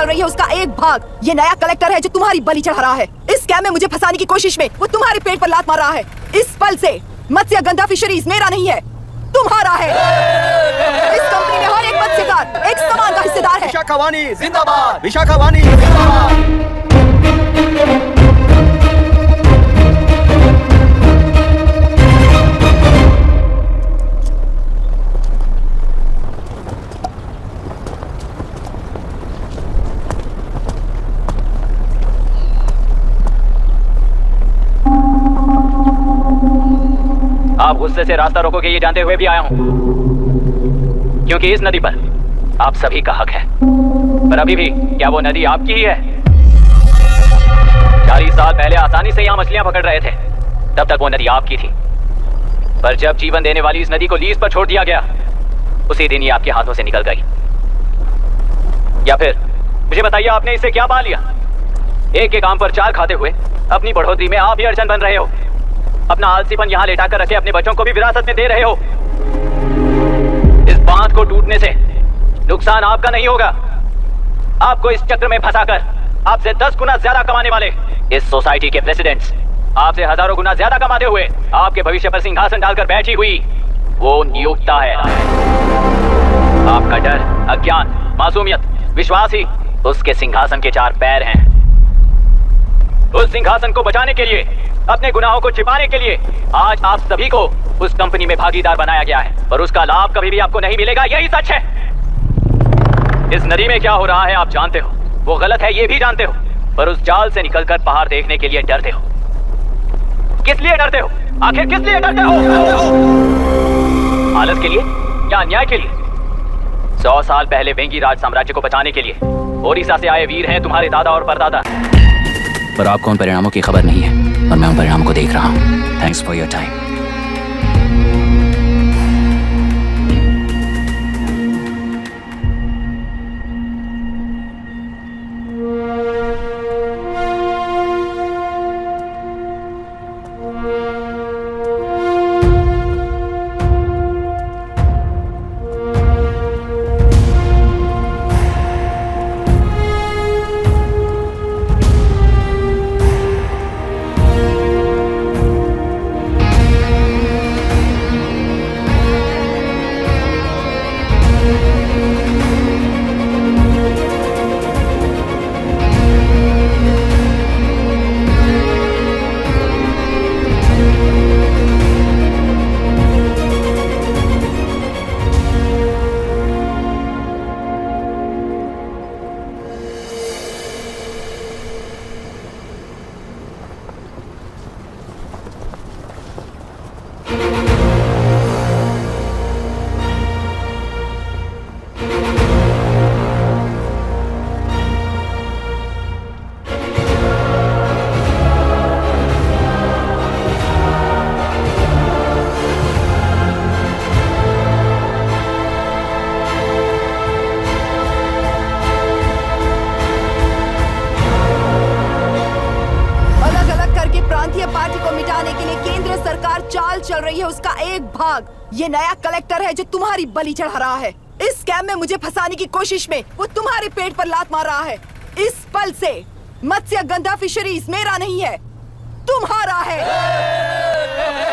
चल रही है उसका एक भाग ये नया कलेक्टर है जो तुम्हारी बलि चढ़ा रहा है। इस स्कैम में मुझे फंसाने की कोशिश में वो तुम्हारे पेट पर लात मार रहा है। इस पल से मत्स्यगंधा फिशरीज मेरा नहीं है, तुम्हारा है। इस कंपनी में हर एक मत्स्यकार एक समान का हिस्सेदार है। विशाखा वाणी जिंदाबाद, विशाखा वाणी जिंदाबाद। आप गुस्से से रास्ता रोकोगे ये जानते हुए भी आया हूं, क्योंकि इस नदी पर आप सभी का हक है। पर अभी भी क्या वो नदी आपकी ही है? 40 साल पहले आसानी से यहाँ मछलियां पकड़ रहे थे, तब तक वो नदी आपकी थी। पर जब जीवन देने वाली इस नदी को लीज पर छोड़ दिया गया, उसी दिन ये आपके हाथों से निकल गई। या फिर मुझे बताइए, आपने इससे क्या पा लिया? एक के काम पर चार खाते हुए अपनी बढ़ोतरी में आप ही अड़चन बन रहे हो। अपना आलसीपन यहाँ लेटा कर रखे अपने बच्चों को भी विरासत में दे रहे हो। इस बांध को टूटने से नुकसान आपका नहीं होगा, आपको इस चक्र में फंसाकर आपसे 10 गुना ज्यादा कमाने वाले इस सोसाइटी के प्रेसिडेंट्स आपसे हजारों गुना ज्यादा कमाते हुए आपके भविष्य पर सिंहासन डालकर बैठी हुई वो नियोक्ता है। आपका डर, अज्ञान, मासूमियत, विश्वास ही उसके सिंहासन के 4 पैर हैं। उस सिंहासन को बचाने के लिए, अपने गुनाहों को छिपाने के लिए आज आप सभी को उस कंपनी में भागीदार बनाया गया है, पर उसका लाभ कभी भी आपको नहीं मिलेगा। यही सच है। इस नदी में क्या हो रहा है आप जानते हो, वो गलत है ये भी जानते हो, पर उस जाल से निकलकर बाहर देखने के लिए डरते हो। किस लिए डरते हो? आखिर किस लिए डरते हो? आलस के लिए या अन्याय के लिए? 100 साल पहले वेंगी राज साम्राज्य को बचाने के लिए ओडिशा से आए वीर हैं तुम्हारे दादा और परदादा। पर आपको उन परिणामों की खबर नहीं है और मैं उन परिणामों को देख रहा हूं। Thanks for your time. ये नया कलेक्टर है जो तुम्हारी बलि चढ़ा रहा है। इस स्कैम में मुझे फंसाने की कोशिश में वो तुम्हारे पेट पर लात मार रहा है। इस पल से मत्स्यगंधा फिशरीज मेरा नहीं है, तुम्हारा है।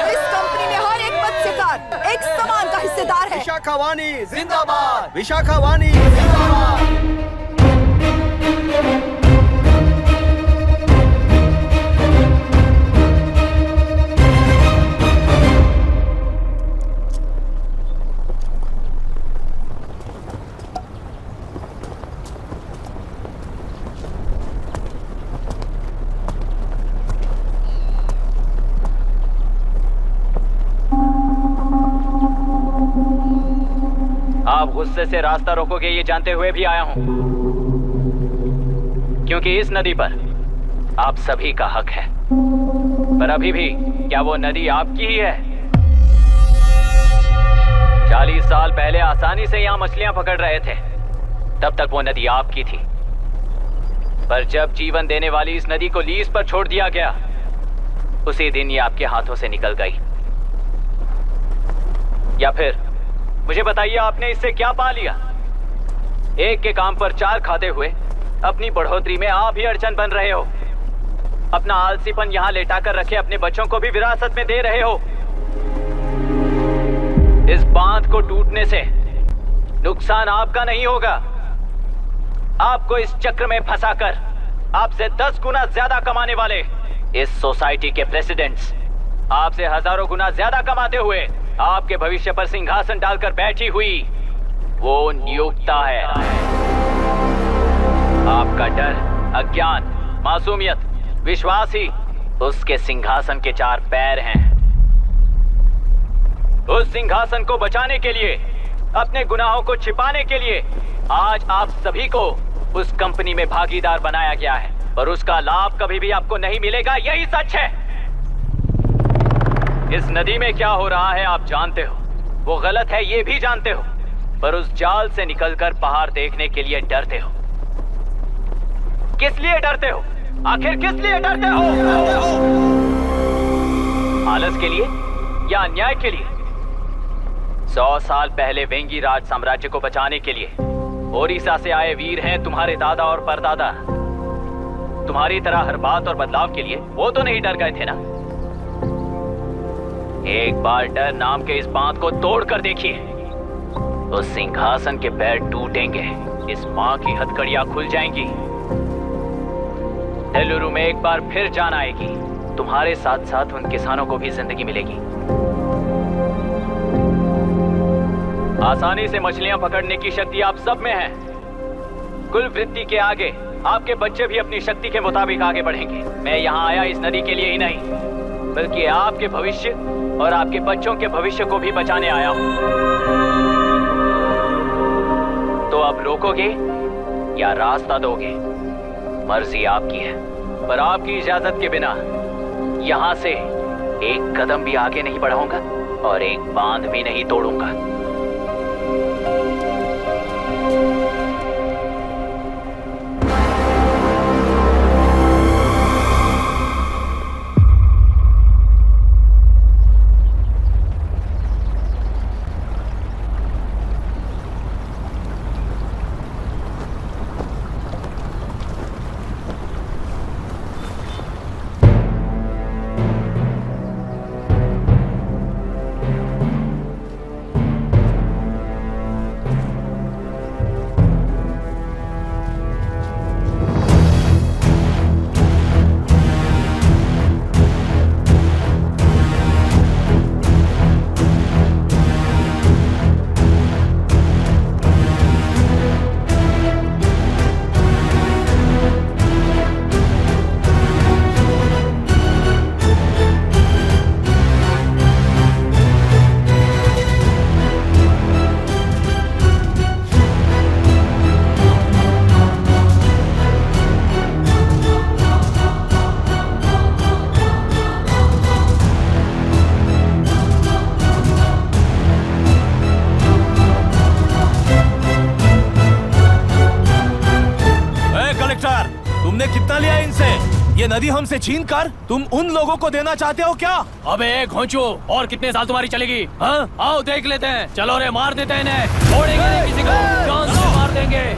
इस कंपनी में हर एक मत्स्यकार एक समान का हिस्सेदार है। विशाखा वाणी जिंदाबाद, विशाखा वाणी जिंदाबाद। आप गुस्से से रास्ता रोकोगे ये जानते हुए भी आया हूं, क्योंकि इस नदी पर आप सभी का हक है। पर अभी भी क्या वो नदी आपकी ही है? 40 साल पहले आसानी से यहाँ मछलियां पकड़ रहे थे, तब तक वो नदी आपकी थी। पर जब जीवन देने वाली इस नदी को लीज पर छोड़ दिया गया, उसी दिन ये आपके हाथों से निकल गई। या फिर मुझे बताइए, आपने इससे क्या पा लिया? एक के काम पर चार खाते हुए अपनी बढ़ोतरी में आप ही अड़चन बन रहे हो। अपना आलसीपन यहाँ लेटा कर रखे अपने बच्चों को भी विरासत में दे रहे हो। इस बांध को टूटने से नुकसान आपका नहीं होगा। आपको इस चक्र में फंसाकर आपसे 10 गुना ज्यादा कमाने वाले इस सोसाइटी के प्रेसिडेंट्स आपसे हजारों गुना ज्यादा कमाते हुए आपके भविष्य पर सिंहासन डालकर बैठी हुई वो नियोक्ता है। आपका डर, अज्ञान, मासूमियत, विश्वास ही उसके सिंहासन के 4 पैर हैं। उस सिंहासन को बचाने के लिए, अपने गुनाहों को छिपाने के लिए आज आप सभी को उस कंपनी में भागीदार बनाया गया है और उसका लाभ कभी भी आपको नहीं मिलेगा। यही सच है। इस नदी में क्या हो रहा है आप जानते हो, वो गलत है ये भी जानते हो, पर उस जाल से निकलकर पहाड़ देखने के लिए डरते हो। किस लिए डरते हो? आखिर किस लिए डरते हो? आलस के लिए या अन्याय के लिए? 100 साल पहले वेंगी राज साम्राज्य को बचाने के लिए ओडिशा से आए वीर हैं तुम्हारे दादा और परदादा। तुम्हारी तरह हर बात और बदलाव के लिए वो तो नहीं डर गए थे ना। एक बार डर नाम के इस बांध को तोड़ कर देखिए, उस सिंहासन के पैर टूटेंगे, इस मां की हथकड़ियां खुल जाएंगी, नेल्लूरू में एक बार फिर जान आएगी। तुम्हारे साथ साथ उन किसानों को भी जिंदगी मिलेगी। आसानी से मछलियां पकड़ने की शक्ति आप सब में है। कुल वृत्ति के आगे आपके बच्चे भी अपनी शक्ति के मुताबिक आगे बढ़ेंगे। मैं यहाँ आया इस नदी के लिए ही नहीं, बल्कि आपके भविष्य और आपके बच्चों के भविष्य को भी बचाने आया हूँ। तो अब रोकोगे या रास्ता दोगे, मर्जी आपकी है, पर आपकी इजाजत के बिना यहाँ से एक कदम भी आगे नहीं बढ़ाऊंगा और एक बांध भी नहीं तोड़ूंगा। ये नदी हमसे छीन कर तुम उन लोगों को देना चाहते हो क्या? अबे घोंचो, और कितने साल तुम्हारी चलेगी? हाँ, आओ देख लेते हैं। चलो रे, मार देते हैं इन्हें। छोड़ेंगे नहीं किसी को, जान से मार देंगे।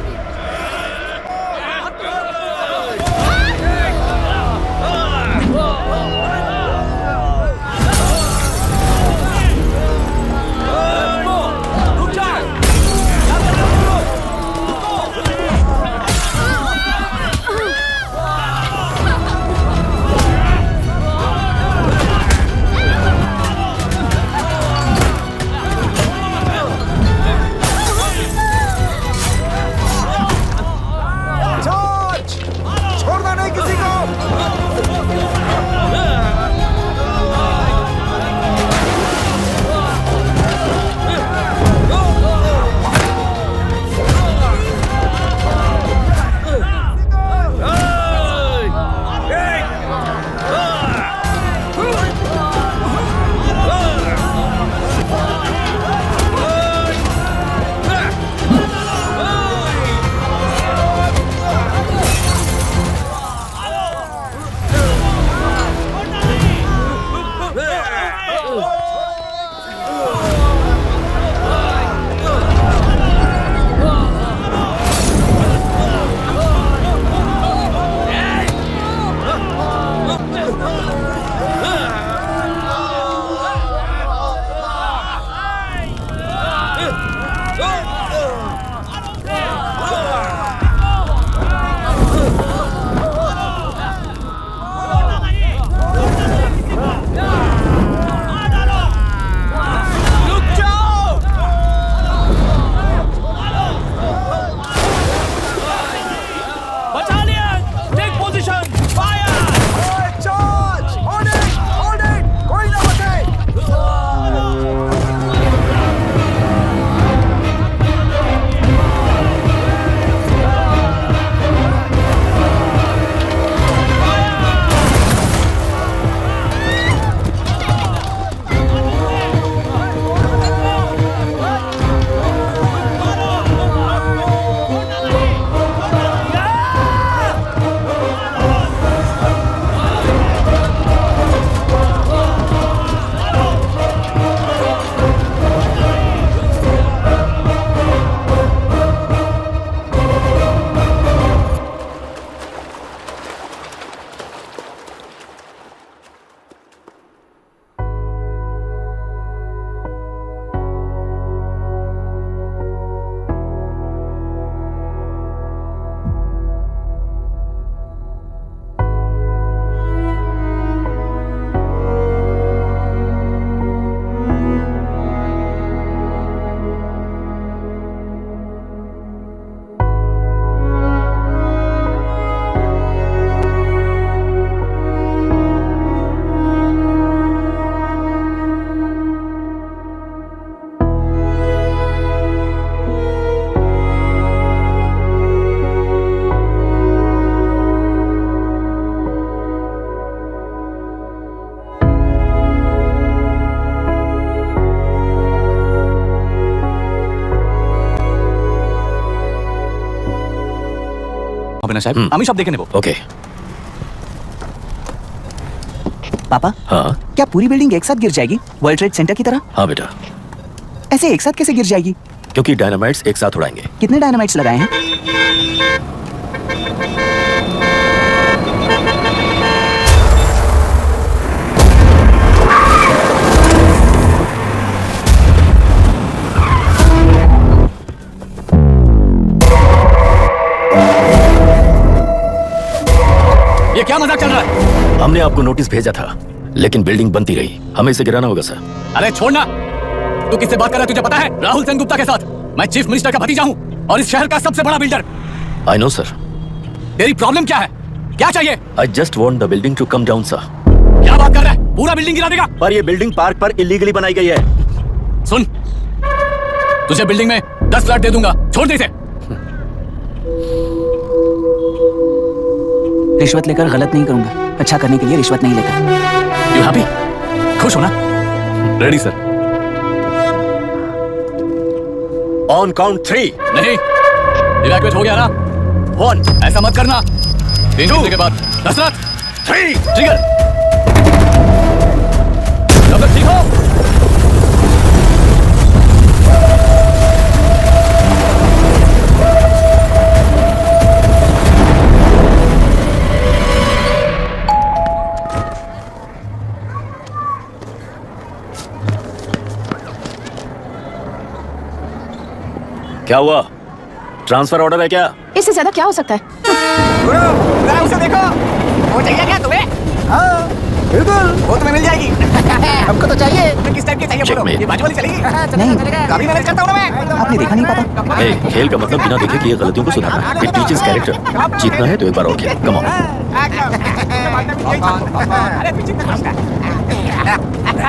সাহেব আমি সব দেখে নেব। ओके। पापा हाँ क्या पूरी बिल्डिंग एक साथ गिर जाएगी वर्ल्ड ट्रेड सेंटर की तरह? हाँ बेटा, ऐसे एक साथ कैसे गिर जाएगी? क्योंकि डायनामाइट्स एक साथ उड़ाएंगे। कितने डायनामाइट्स लगाए हैं? ये क्या मजाक चल रहा है? हमने आपको नोटिस भेजा था, लेकिन बिल्डिंग बनती रही। हमें इसे गिराना होगा सर। अरे छोड़ना, तू किससे बात कर रहा है तुझे पता है? राहुल सेनगुप्ता के साथ। मैं चीफ मिनिस्टर का भतीजा हूँ और इस शहर का सबसे बड़ा बिल्डर। I know sir. तेरी प्रॉब्लम क्या है? क्या चाहिए? I just want the building to come down sir. क्या बात कर रहा है? पूरा बिल्डिंग गिरा देगा? पर ये बिल्डिंग पार्क पर इलीगली बनाई गई है। सुन, तुझे बिल्डिंग में 10 फ्लैट दे दूंगा, छोड़ दे इसे। रिश्वत लेकर गलत नहीं करूंगा, अच्छा करने के लिए रिश्वत नहीं लेता। You happy? खुश हो ना? Ready sir. On count 3। नहीं, इवैक्यूएट हो गया ना? 1। ऐसा मत करना। 3 घंटे के बाद दशरथ 3 ट्रिगर। सब लोग ठीक हो? क्या हुआ? ट्रांसफर ऑर्डर है क्या? इससे ज्यादा क्या हो सकता है? उसे देखो, वो चाहिए क्या तुम्हें? हाँ, बिल्कुल, वो तुम्हें मिल जाएगी। हमको तो चाहिए। किस टाइप की चाहिए बोलो? ये बाजू वाली चलेगी? नहीं, काफी मैनेज करता हूँ ना मैं। आपने देखा नहीं पापा? ए, खेल का मतलब बिना देखे किए गलतियों को सुधारना। It teaches character. जीतना है तो एक बार और खेल। Come on.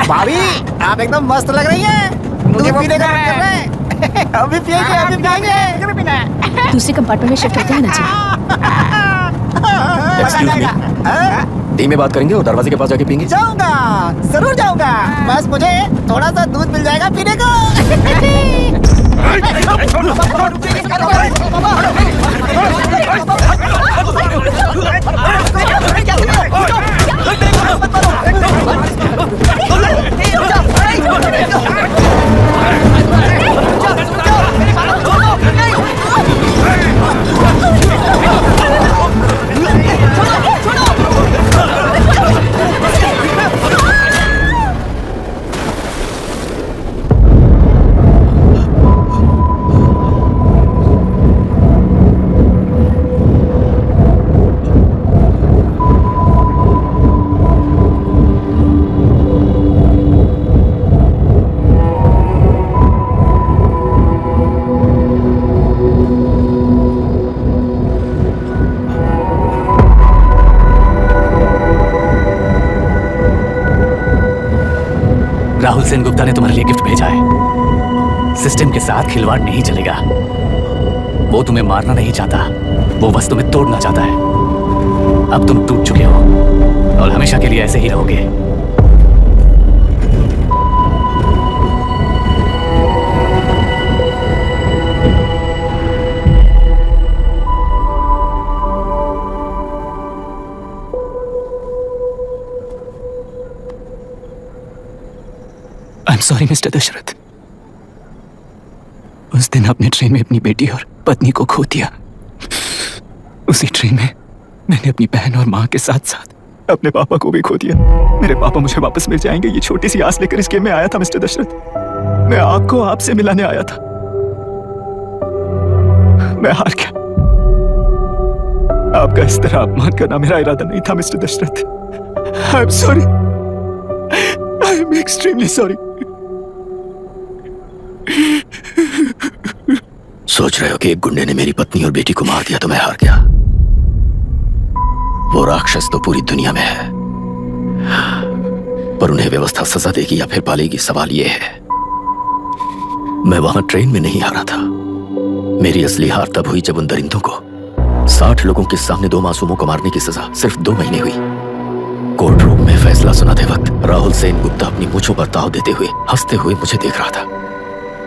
भाभी, आप एकदम मस्त लग रही हैं। मुझे पीने का मन कर रहा है। अभी पिएंगे, अभी पिएंगे। क्यों पीना है? दूसरे कंपार्टमेंट में शिफ्ट होते हैं ना जी। एक्सक्यूज मी, डी में बात करेंगे और दरवाजे के पास जाके पीएंगे। जाऊंगा, जरूर जाऊंगा। बस मुझे थोड़ा सा दूध मिल जाएगा पीने को। राहुल सेन गुप्ता ने तुम्हारे लिए गिफ्ट भेजा है। सिस्टम के साथ खिलवाड़ नहीं चलेगा। वो तुम्हें मारना नहीं चाहता, वो बस तुम्हें तोड़ना चाहता है। अब तुम टूट चुके हो और हमेशा के लिए ऐसे ही रहोगे। I am sorry mister Dashrath. उस दिन आपने ट्रेन में अपनी बेटी और पत्नी को खो दिया। उसी ट्रेन में मैंने अपनी बहन और माँ के साथ साथ अपने पापा को भी खो दिया। मेरे पापा मुझे वापस मिल जाएंगे, ये छोटी सी आस लेकर इस गेम में आया था मिस्टर दशरथ। मैं आपको आपसे मिलाने आया था। मैं हार गया। आपका इस तरह अपमान करना मेरा इरादा नहीं था mister Dashrath. I am sorry. I am extremely sorry. सोच रहे हो कि एक गुंडे ने मेरी पत्नी और बेटी को मार दिया तो मैं हार गया? वो राक्षस तो पूरी दुनिया में है, पर उन्हें व्यवस्था सजा देगी या फिर पालेगी, सवाल ये है। मैं वहां ट्रेन में नहीं हारा था। मेरी असली हार तब हुई जब उन दरिंदों को 60 लोगों के सामने 2 मासूमों को मारने की सजा सिर्फ 2 महीने हुई। कोर्ट रूम में फैसला सुनाते वक्त राहुल सेन गुप्ता अपनी मूंछों पर ताव देते हुए हंसते हुए मुझे देख रहा था।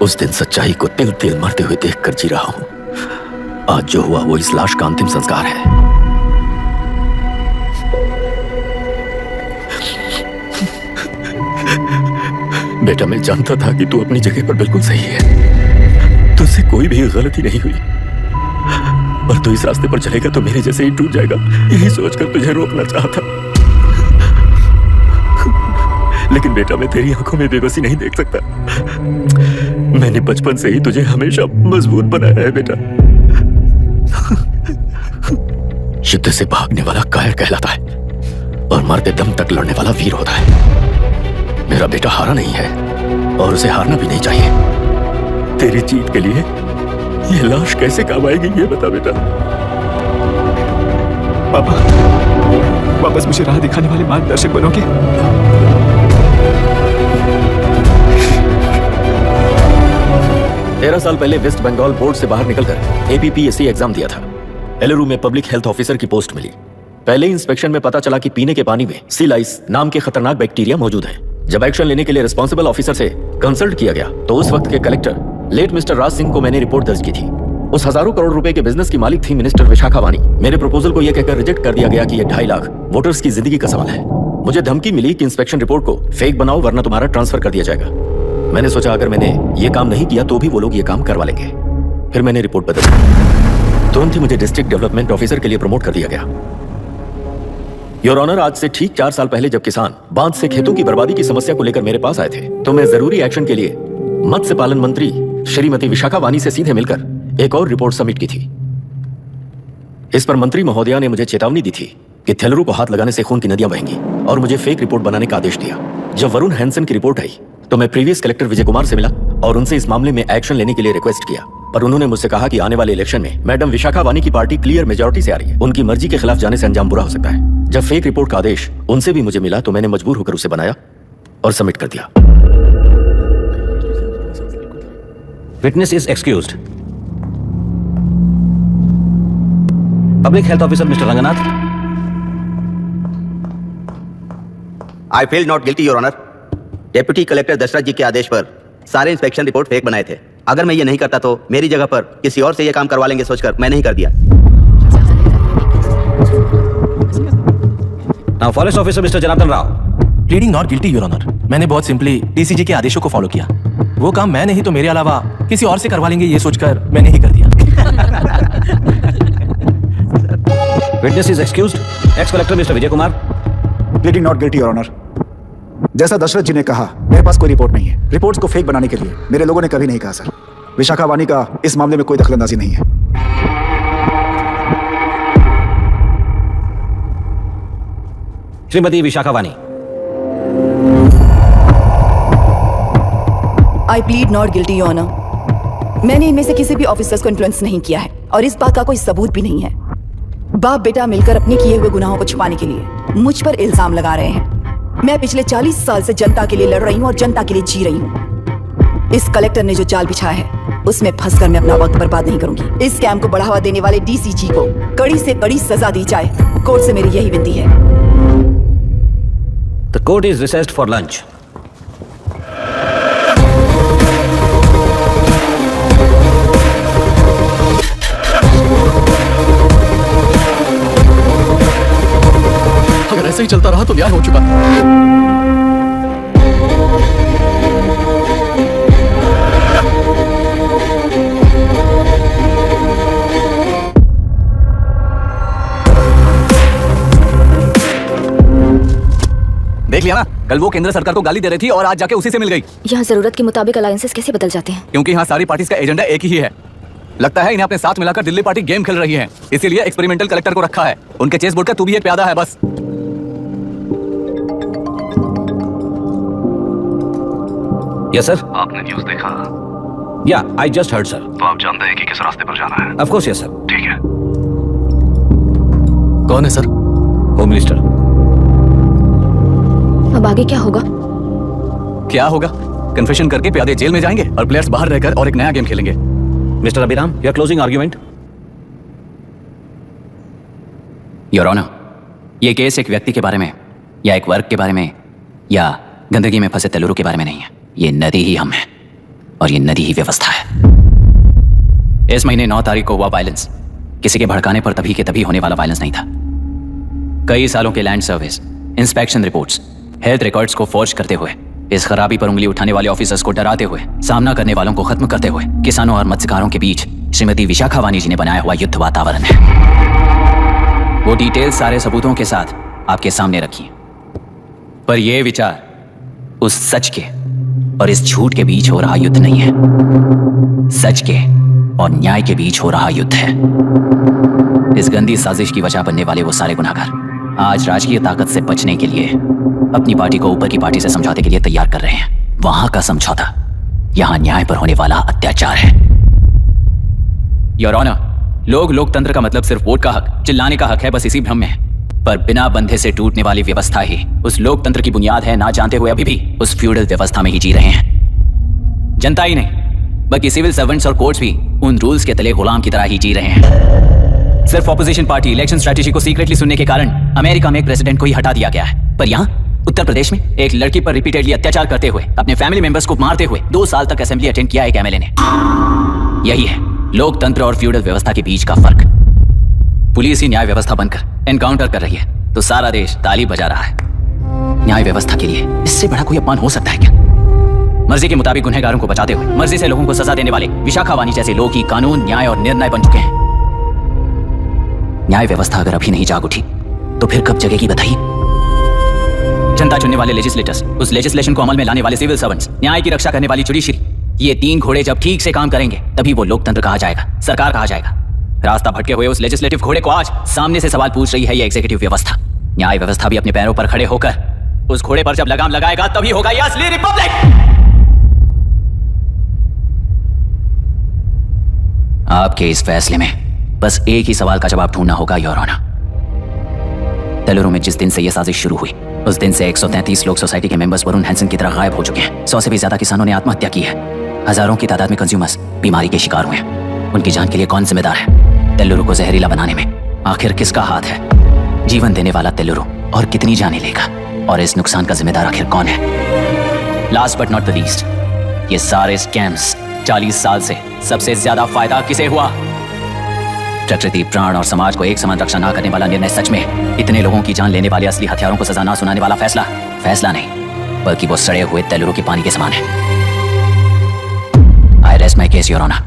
उस दिन सच्चाई को तिल तिल मरते हुए देखकर जी रहा हूं। आज जो हुआ वो इस लाश का अंतिम संस्कार है। बेटा, मैं जानता था कि तू अपनी जगह पर बिल्कुल सही है। तुझसे कोई भी गलती नहीं हुई, पर तू इस रास्ते पर चलेगा तो मेरे जैसे ही टूट जाएगा, यही सोचकर तुझे रोकना चाहता। लेकिन बेटा, मैं तेरी आंखों में बेबसी नहीं देख सकता। मैंने बचपन से ही तुझे हमेशा मजबूत बनाया है बेटा। युद्ध से भागने वाला कायर कहलाता है और मरते दम तक लड़ने वाला वीर होता है। मेरा बेटा हारा नहीं है और उसे हारना भी नहीं चाहिए। तेरी जीत के लिए ये लाश कैसे काम आएगी ये बता बेटा। पापा, वापस मुझे राह दिखाने वाले मार्गदर्शक बनोगे? 13 साल पहले वेस्ट बंगाल बोर्ड से बाहर निकलकर APPSC एग्जाम दिया था। एलरू में पब्लिक हेल्थ ऑफिसर की पोस्ट मिली। पहले इंस्पेक्शन में पता चला कि पीने के पानी में सी लाइस नाम के खतरनाक बैक्टीरिया मौजूद है। जब एक्शन लेने के लिए रिस्पॉन्सिबल ऑफिसर से कंसल्ट किया गया तो उस वक्त के collector late mister Raj Singh को मैंने रिपोर्ट दर्ज की थी। उस हजारों करोड़ रुपए के बिजनेस की मालिक थी मिनिस्टर विशाखा वानी। मेरे प्रपोजल को यह कहकर रिजेक्ट कर दिया गया कि यह 2.5 लाख वोटर्स की जिंदगी का सवाल है। मुझे धमकी मिली कि इंस्पेक्शन रिपोर्ट को फेक बनाओ वरना तुम्हारा ट्रांसफर कर दिया जाएगा। मैंने सोचा अगर मैंने ये काम नहीं किया तो भी वो लोग ये काम करवा लेंगे। फिर मैंने रिपोर्ट बदल दी। तुरंत ही मुझे डिस्ट्रिक्ट डेवलपमेंट ऑफिसर के लिए प्रमोट कर दिया गया। योर ऑनर, आज से ठीक 4 साल पहले जब किसान बांध से खेतों की बर्बादी की समस्या को लेकर मेरे पास आए थे तो मैं जरूरी एक्शन के लिए मत्स्य पालन मंत्री श्रीमती विशाखा वानी से सीधे मिलकर एक और रिपोर्ट सबमिट की थी। इस पर मंत्री महोदया ने मुझे चेतावनी दी थी कि थेलरू को हाथ लगाने से खून की नदियां बहेंगी और मुझे फेक रिपोर्ट बनाने का आदेश दिया। जब वरुण हैंसन की रिपोर्ट आई तो मैं प्रीवियस कलेक्टर विजय कुमार से मिला और उनसे इस मामले में एक्शन लेने के लिए रिक्वेस्ट किया, पर उन्होंने मुझसे कहा कि आने वाले इलेक्शन में मैडम विशाखा वानी की पार्टी क्लियर मेजॉरिटी से आ रही है, उनकी मर्जी के खिलाफ जाने से अंजाम बुरा हो सकता है। जब फेक रिपोर्ट का आदेश उनसे भी मुझे मिला तो मैंने मजबूर होकर उसे बनाया और सबमिट कर दिया। Witness is excused. Public health officer mister Ranganath. I feel not guilty your honour. Deputy collector Dashrath ji के आदेश पर सारे इंस्पेक्शन रिपोर्ट फेक बनाए थे। अगर मैं ये नहीं करता तो मेरी जगह पर किसी और से ये काम करवा लेंगे सोचकर मैं नहीं कर दिया। Now forest officer mister Janardhan Rao. Pleading not guilty your honour. मैंने बहुत सिंपली डीसीजी के आदेशों को फॉलो किया। वो काम मैं नहीं तो मेरे अलावा किसी और से करवा लेंगे ये सोचकर मैंने ही कर दिया। Witness is excused. Ex collector mister Vijay Kumar. Pleading not guilty your honour. जैसा दशरथ जी ने कहा मेरे पास कोई रिपोर्ट नहीं है। रिपोर्ट्स को फेक बनाने के लिए मेरे लोगों ने कभी नहीं कहा सर। विशाखा वानी का इस मामले में कोई दखलंदाजी नहीं है। Shrimati Vishakha Vani. I plead not guilty your honour. मैंने इनमें से किसी भी ऑफिसर्स को इन्फ्लुएंस नहीं किया है और इस बात का कोई सबूत भी नहीं है। बाप बेटा मिलकर अपने किए हुए गुनाहों को छुपाने के लिए मुझ पर इल्जाम लगा रहे हैं। मैं पिछले 40 साल से जनता के लिए लड़ रही हूँ और जनता के लिए जी रही हूँ। इस कलेक्टर ने जो जाल बिछाया है उसमें फंसकर मैं अपना वक्त बर्बाद नहीं करूंगी। इस स्कैम को बढ़ावा देने वाले डीसीजी को कड़ी से कड़ी सजा दी जाए। कोर्ट से मेरी यही विनती है। The court is recessed for lunch. अगर ऐसे ही चलता रहा तो न्याय हो चुका। देख लिया ना, कल वो केंद्र सरकार को गाली दे रही थी और आज जाके उसी से मिल गई। यहाँ जरूरत के मुताबिक अलायंसेस कैसे बदल जाते हैं? क्योंकि यहाँ सारी पार्टीज का एजेंडा एक ही है। लगता है इन्हें अपने साथ मिलाकर दिल्ली पार्टी गेम खेल रही है, इसीलिए एक्सपेरिमेंटल कलेक्टर को रखा है। उनके चेस बोर्ड का तू भी एक प्यादा है बस। Yes sir. आपने न्यूज़ देखा? या आई जस्ट हर्ड सर। तो आप जानते हैं कि किस रास्ते पर जाना है? Of course yes sir. ठीक है। कौन है सर? Home minister. अब आगे क्या होगा? क्या होगा? कन्फेशन करके प्यादे जेल में जाएंगे और प्लेयर्स बाहर रहकर और एक नया गेम खेलेंगे। Mister Abhiram, your closing argument. Your honour, ये केस एक व्यक्ति के बारे में या एक वर्ग के बारे में या गंदगी में फंसे तेलुरु के बारे में नहीं है। ये नदी ही हम हैं और ये नदी ही व्यवस्था है। इस महीने 9 तारीख को हुआ वायलेंस किसी के भड़काने पर तभी के तभी होने वाला वायलेंस नहीं था। कई सालों के land service, inspection reports, health records को फोर्ज करते हुए, इस खराबी पर उंगली उठाने वाले ऑफिसर्स को डराते हुए, सामना करने वालों को खत्म करते हुए किसानों और मत्स्यकारों के बीच श्रीमती विशाखा वानी जी ने बनाया हुआ युद्ध वातावरण है। वो डिटेल सारे सबूतों के साथ आपके सामने रखी, पर यह विचार उस सच के और इस झूठ के बीच हो रहा युद्ध नहीं है, सच के और न्याय के बीच हो रहा युद्ध है। इस गंदी साजिश की वजह बनने वाले वो सारे गुनाहगार आज राजकीय ताकत से बचने के लिए अपनी पार्टी को ऊपर की पार्टी से समझौते के लिए तैयार कर रहे हैं। वहां का समझौता यहां न्याय पर होने वाला अत्याचार है। योर ऑनर, लोकतंत्र का मतलब सिर्फ वोट का हक, चिल्लाने का हक है, बस इसी भ्रम में है। पर बिना बंधे से टूटने वाली व्यवस्था ही उस लोकतंत्र की बुनियाद है, ना जानते हुए अभी भी उस फ्यूडल व्यवस्था में ही जी रहे हैं। जनता ही नहीं बल्कि सिविल सर्वेंट्स और कोर्ट्स भी उन रूल्स के तले गुलाम की तरह ही जी रहे हैं। सिर्फ ऑपोजिशन पार्टी इलेक्शन स्ट्रेटेजी को सीक्रेटली सुनने के कारण अमेरिका में एक प्रेसिडेंट को ही हटा दिया गया है, पर यहाँ उत्तर प्रदेश में एक लड़की पर रिपीटेडली अत्याचार करते हुए, अपने फैमिली मेंबर्स को मारते हुए 2 साल तक असेंबली अटेंड किया एक एमएलए ने। यही है लोकतंत्र और फ्यूडल व्यवस्था के बीच का फर्क। पुलिस ही न्याय व्यवस्था बनकर एनकाउंटर कर रही है तो सारा देश ताली बजा रहा है। न्याय व्यवस्था के लिए इससे बड़ा कोई अपमान हो सकता है क्या? मर्जी के मुताबिक गुनहगारों को बचाते हुए मर्जी से लोगों को सजा देने वाले विशाखा वानी जैसे लोग ही कानून, न्याय और निर्णय बन चुके हैं। न्याय व्यवस्था अगर अभी नहीं जाग उठी तो फिर कब जगेगी बताइए? जनता चुनने वाले लेजिस्लेटर्स, उस लेजिस्लेशन को अमल में लाने वाले सिविल सर्वेंट्स, न्याय की रक्षा करने वाली जुडिशरी, ये 3 घोड़े जब ठीक से काम करेंगे तभी वो लोकतंत्र कहा जाएगा, सरकार कहा जाएगा। रास्ता भटके हुए उस लेजिस्लेटिव घोड़े को आज सामने से सवाल पूछ रही है ये एग्जीक्यूटिव व्यवस्था। न्याय व्यवस्था भी अपने पैरों पर खड़े होकर उस घोड़े पर जब लगाम लगाएगा तभी होगा ये असली रिपब्लिक। आपके इस फैसले में बस एक ही सवाल का जवाब ढूंढना होगा योर ऑनर। तेलुरु में जिस दिन से यह साजिश शुरू हुई उस दिन से 133 लोग सोसाइटी के मेंबर्स वरुण हैंसन की तरह गायब हो चुके हैं। 100 से भी ज्यादा किसानों ने आत्महत्या की है। हजारों की तादाद में कंज्यूमर्स बीमारी के शिकार हुए हैं। उनकी जान के लिए कौन जिम्मेदार है? तेलुरु को जहरीला बनाने में आखिर किसका हाथ है? जीवन देने वाला तेलुरु और कितनी जाने लेगा? और इस नुकसान का जिम्मेदार आखिर कौन है? Last but not the least, ये सारे स्कैम्स 40 साल से सबसे ज्यादा फायदा किसे हुआ? प्रकृति, प्राण और समाज को एक समान रक्षा ना करने वाला निर्णय, सच में इतने लोगों की जान लेने वाले असली हथियारों को सजा ना सुनाने वाला फैसला नहीं बल्कि वो सड़े हुए तेलुरु के पानी के समान है। I rest my case your honour.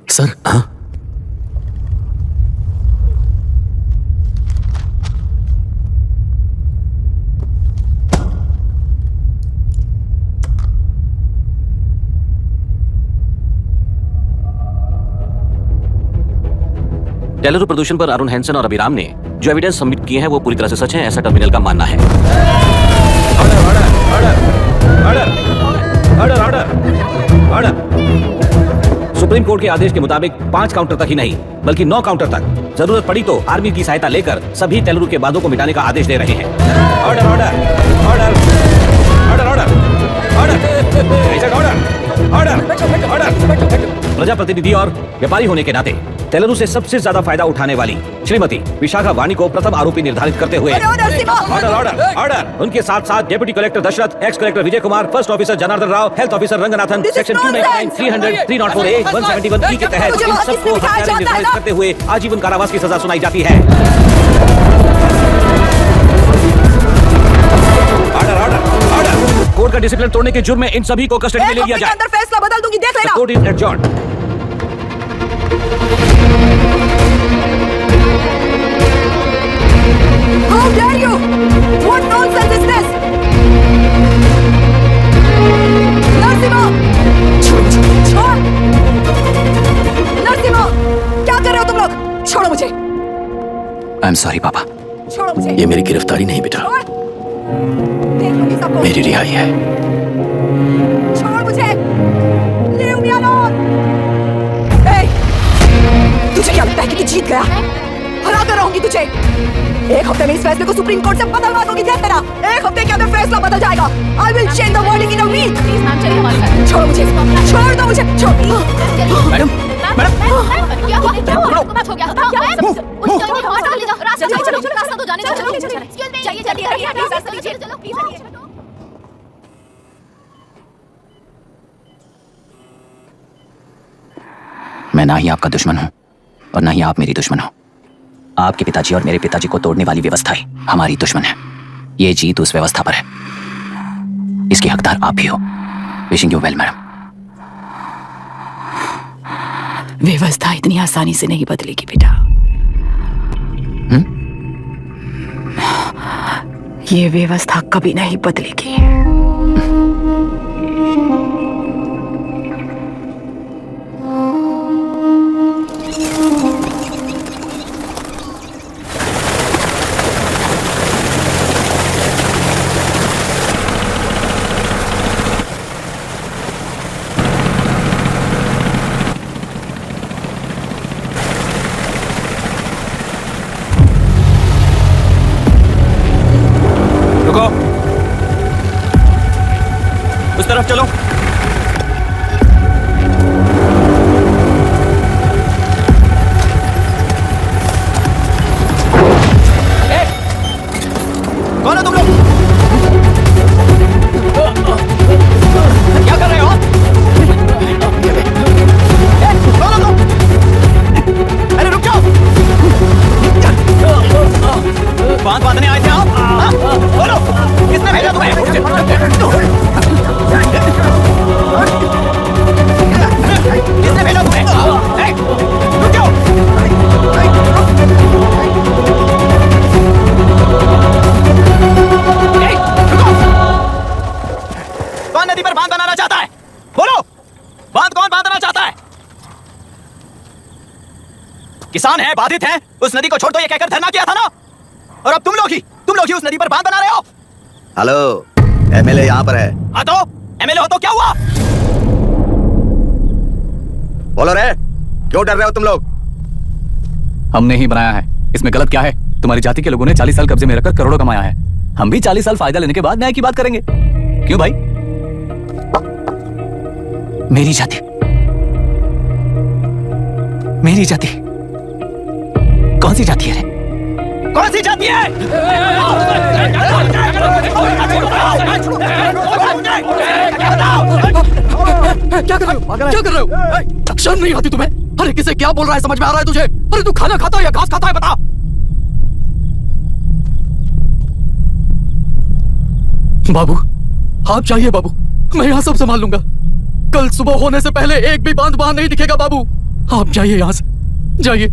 Sir हाँ? तेलुरु प्रदूषण पर अरुण हैंसन और अभिराम ने जो एविडेंस सबमिट किए हैं वो पूरी तरह से सच है, ऐसा टर्मिनल का मानना है। Order order order order order order order. Supreme court के आदेश के मुताबिक 5 काउंटर तक ही नहीं बल्कि 9 काउंटर तक जरूरत पड़ी तो आर्मी की सहायता लेकर सभी तेलुरु के बादों को मिटाने का आदेश दे रहे हैं। Order order order order order order order. प्रजाप्रतिनिधि और व्यापारी होने के नाते तेलुरु से सबसे ज्यादा फायदा उठाने वाली श्रीमती विशाखा वाणी को प्रथम आरोपी निर्धारित करते हुए ऑर्डर ऑर्डर ऑर्डर। उनके साथ साथ deputy collector Dashrath, ex collector Vijay Kumar, first officer Janardhan Rao, health officer Ranganathan, section 299, 300, 304A, 171B के तहत इन सबको हत्यारे निर्धारित करते हुए आजीवन कारावास की सजा सुनाई जाती है। Order order order. कोर्ट का डिसिप्लिन तोड़ने के जुर्म में इन सभी को कस्टडी में ले लिया जाए। अंदर फैसला बदल दूंगी, देख लेना। Court is adjourned. How dare you? What nonsense is this? Narasimha! छोड़! नरसिम्हा! क्या कर रहे हो तुम लोग? छोड़ो मुझे! आई एम सॉरी पापा। छोड़ो मुझे! ये मेरी गिरफ्तारी नहीं बेटा, देख लूंगी सबको। मेरी रिहाई है। छोड़ मुझे! Leave me alone! Hey! तुझे क्या लगता है कि तू जीत गया? हरा कर रहूंगी तुझे। एक हफ्ते में इस फैसले को सुप्रीम कोर्ट से बदलवा दूंगी, देख तेरा। एक हफ्ते के अंदर फैसला बदल जाएगा। I will change the verdict in a week. Please ma'am, चलिए हमारे साथ। छोड़ो मुझे, छोड़ दो मुझे, छोड़। मैडम, क्या हुआ? क्या हुआ? आपको बात हो गया? क्या है? उस जल्दी हॉस्पिटल ले जाओ। रास्ता चलो, रास्ता तो जाने दो। चलो, एक्सक्यूज मी, चाहिए चलो प्लीज। मैं ना ही आपका दुश्मन हूं और ना ही आप मेरी दुश्मन हो। आपके पिताजी और मेरे पिताजी को तोड़ने वाली व्यवस्था ही हमारी दुश्मन है। ये जीत उस व्यवस्था पर है, इसकी हकदार आप ही हो। Wishing you well madam. व्यवस्था इतनी आसानी से नहीं बदलेगी बेटा। ये व्यवस्था कभी नहीं बदलेगी। उस तरफ चलो। कौन हो तुम लोग? क्या कर रहे हो? कौन हो तुम? अरे रुक जाओ। बात बांधने आए थे आप? बोलो, किसने भेजा तुम्हें? किसने भेजा तुम्हें? रुक जाओ। कौन नदी पर बांध बनाना चाहता है? बोलो, बांध कौन बांधना चाहता है? किसान हैं, बाधित हैं, उस नदी को छोड़ दो ये कहकर धरना किया था ना? और अब तुम लोग ही उस नदी पर बांध बना रहे हो। हेलो, एमएलए यहाँ पर है। हाँ तो एमएलए हो तो क्या हुआ? बोलो रे, क्यों डर रहे हो तुम लोग? हमने ही बनाया है, इसमें गलत क्या है? तुम्हारी जाति के लोगों ने 40 साल कब्जे में रखकर करोड़ों कमाया है। हम भी 40 साल फायदा लेने के बाद न्याय की बात करेंगे। क्यों भाई? मेरी जाति, मेरी जाति कौन सी जाति है रे? कौन सी जाति है? क्या कर रहे हो? क्या कर रहे हो? शर्म नहीं आती तुम्हें? अरे किसे क्या बोल रहा है, समझ में आ रहा है तुझे? अरे तू खाना खाता है या घास खाता है, बता। बाबू, आप चाहिए बाबू, मैं यहाँ सब संभाल लूंगा। कल सुबह होने से पहले एक भी बांध वहां नहीं दिखेगा बाबू। आप जाइए यहाँ से, जाइए।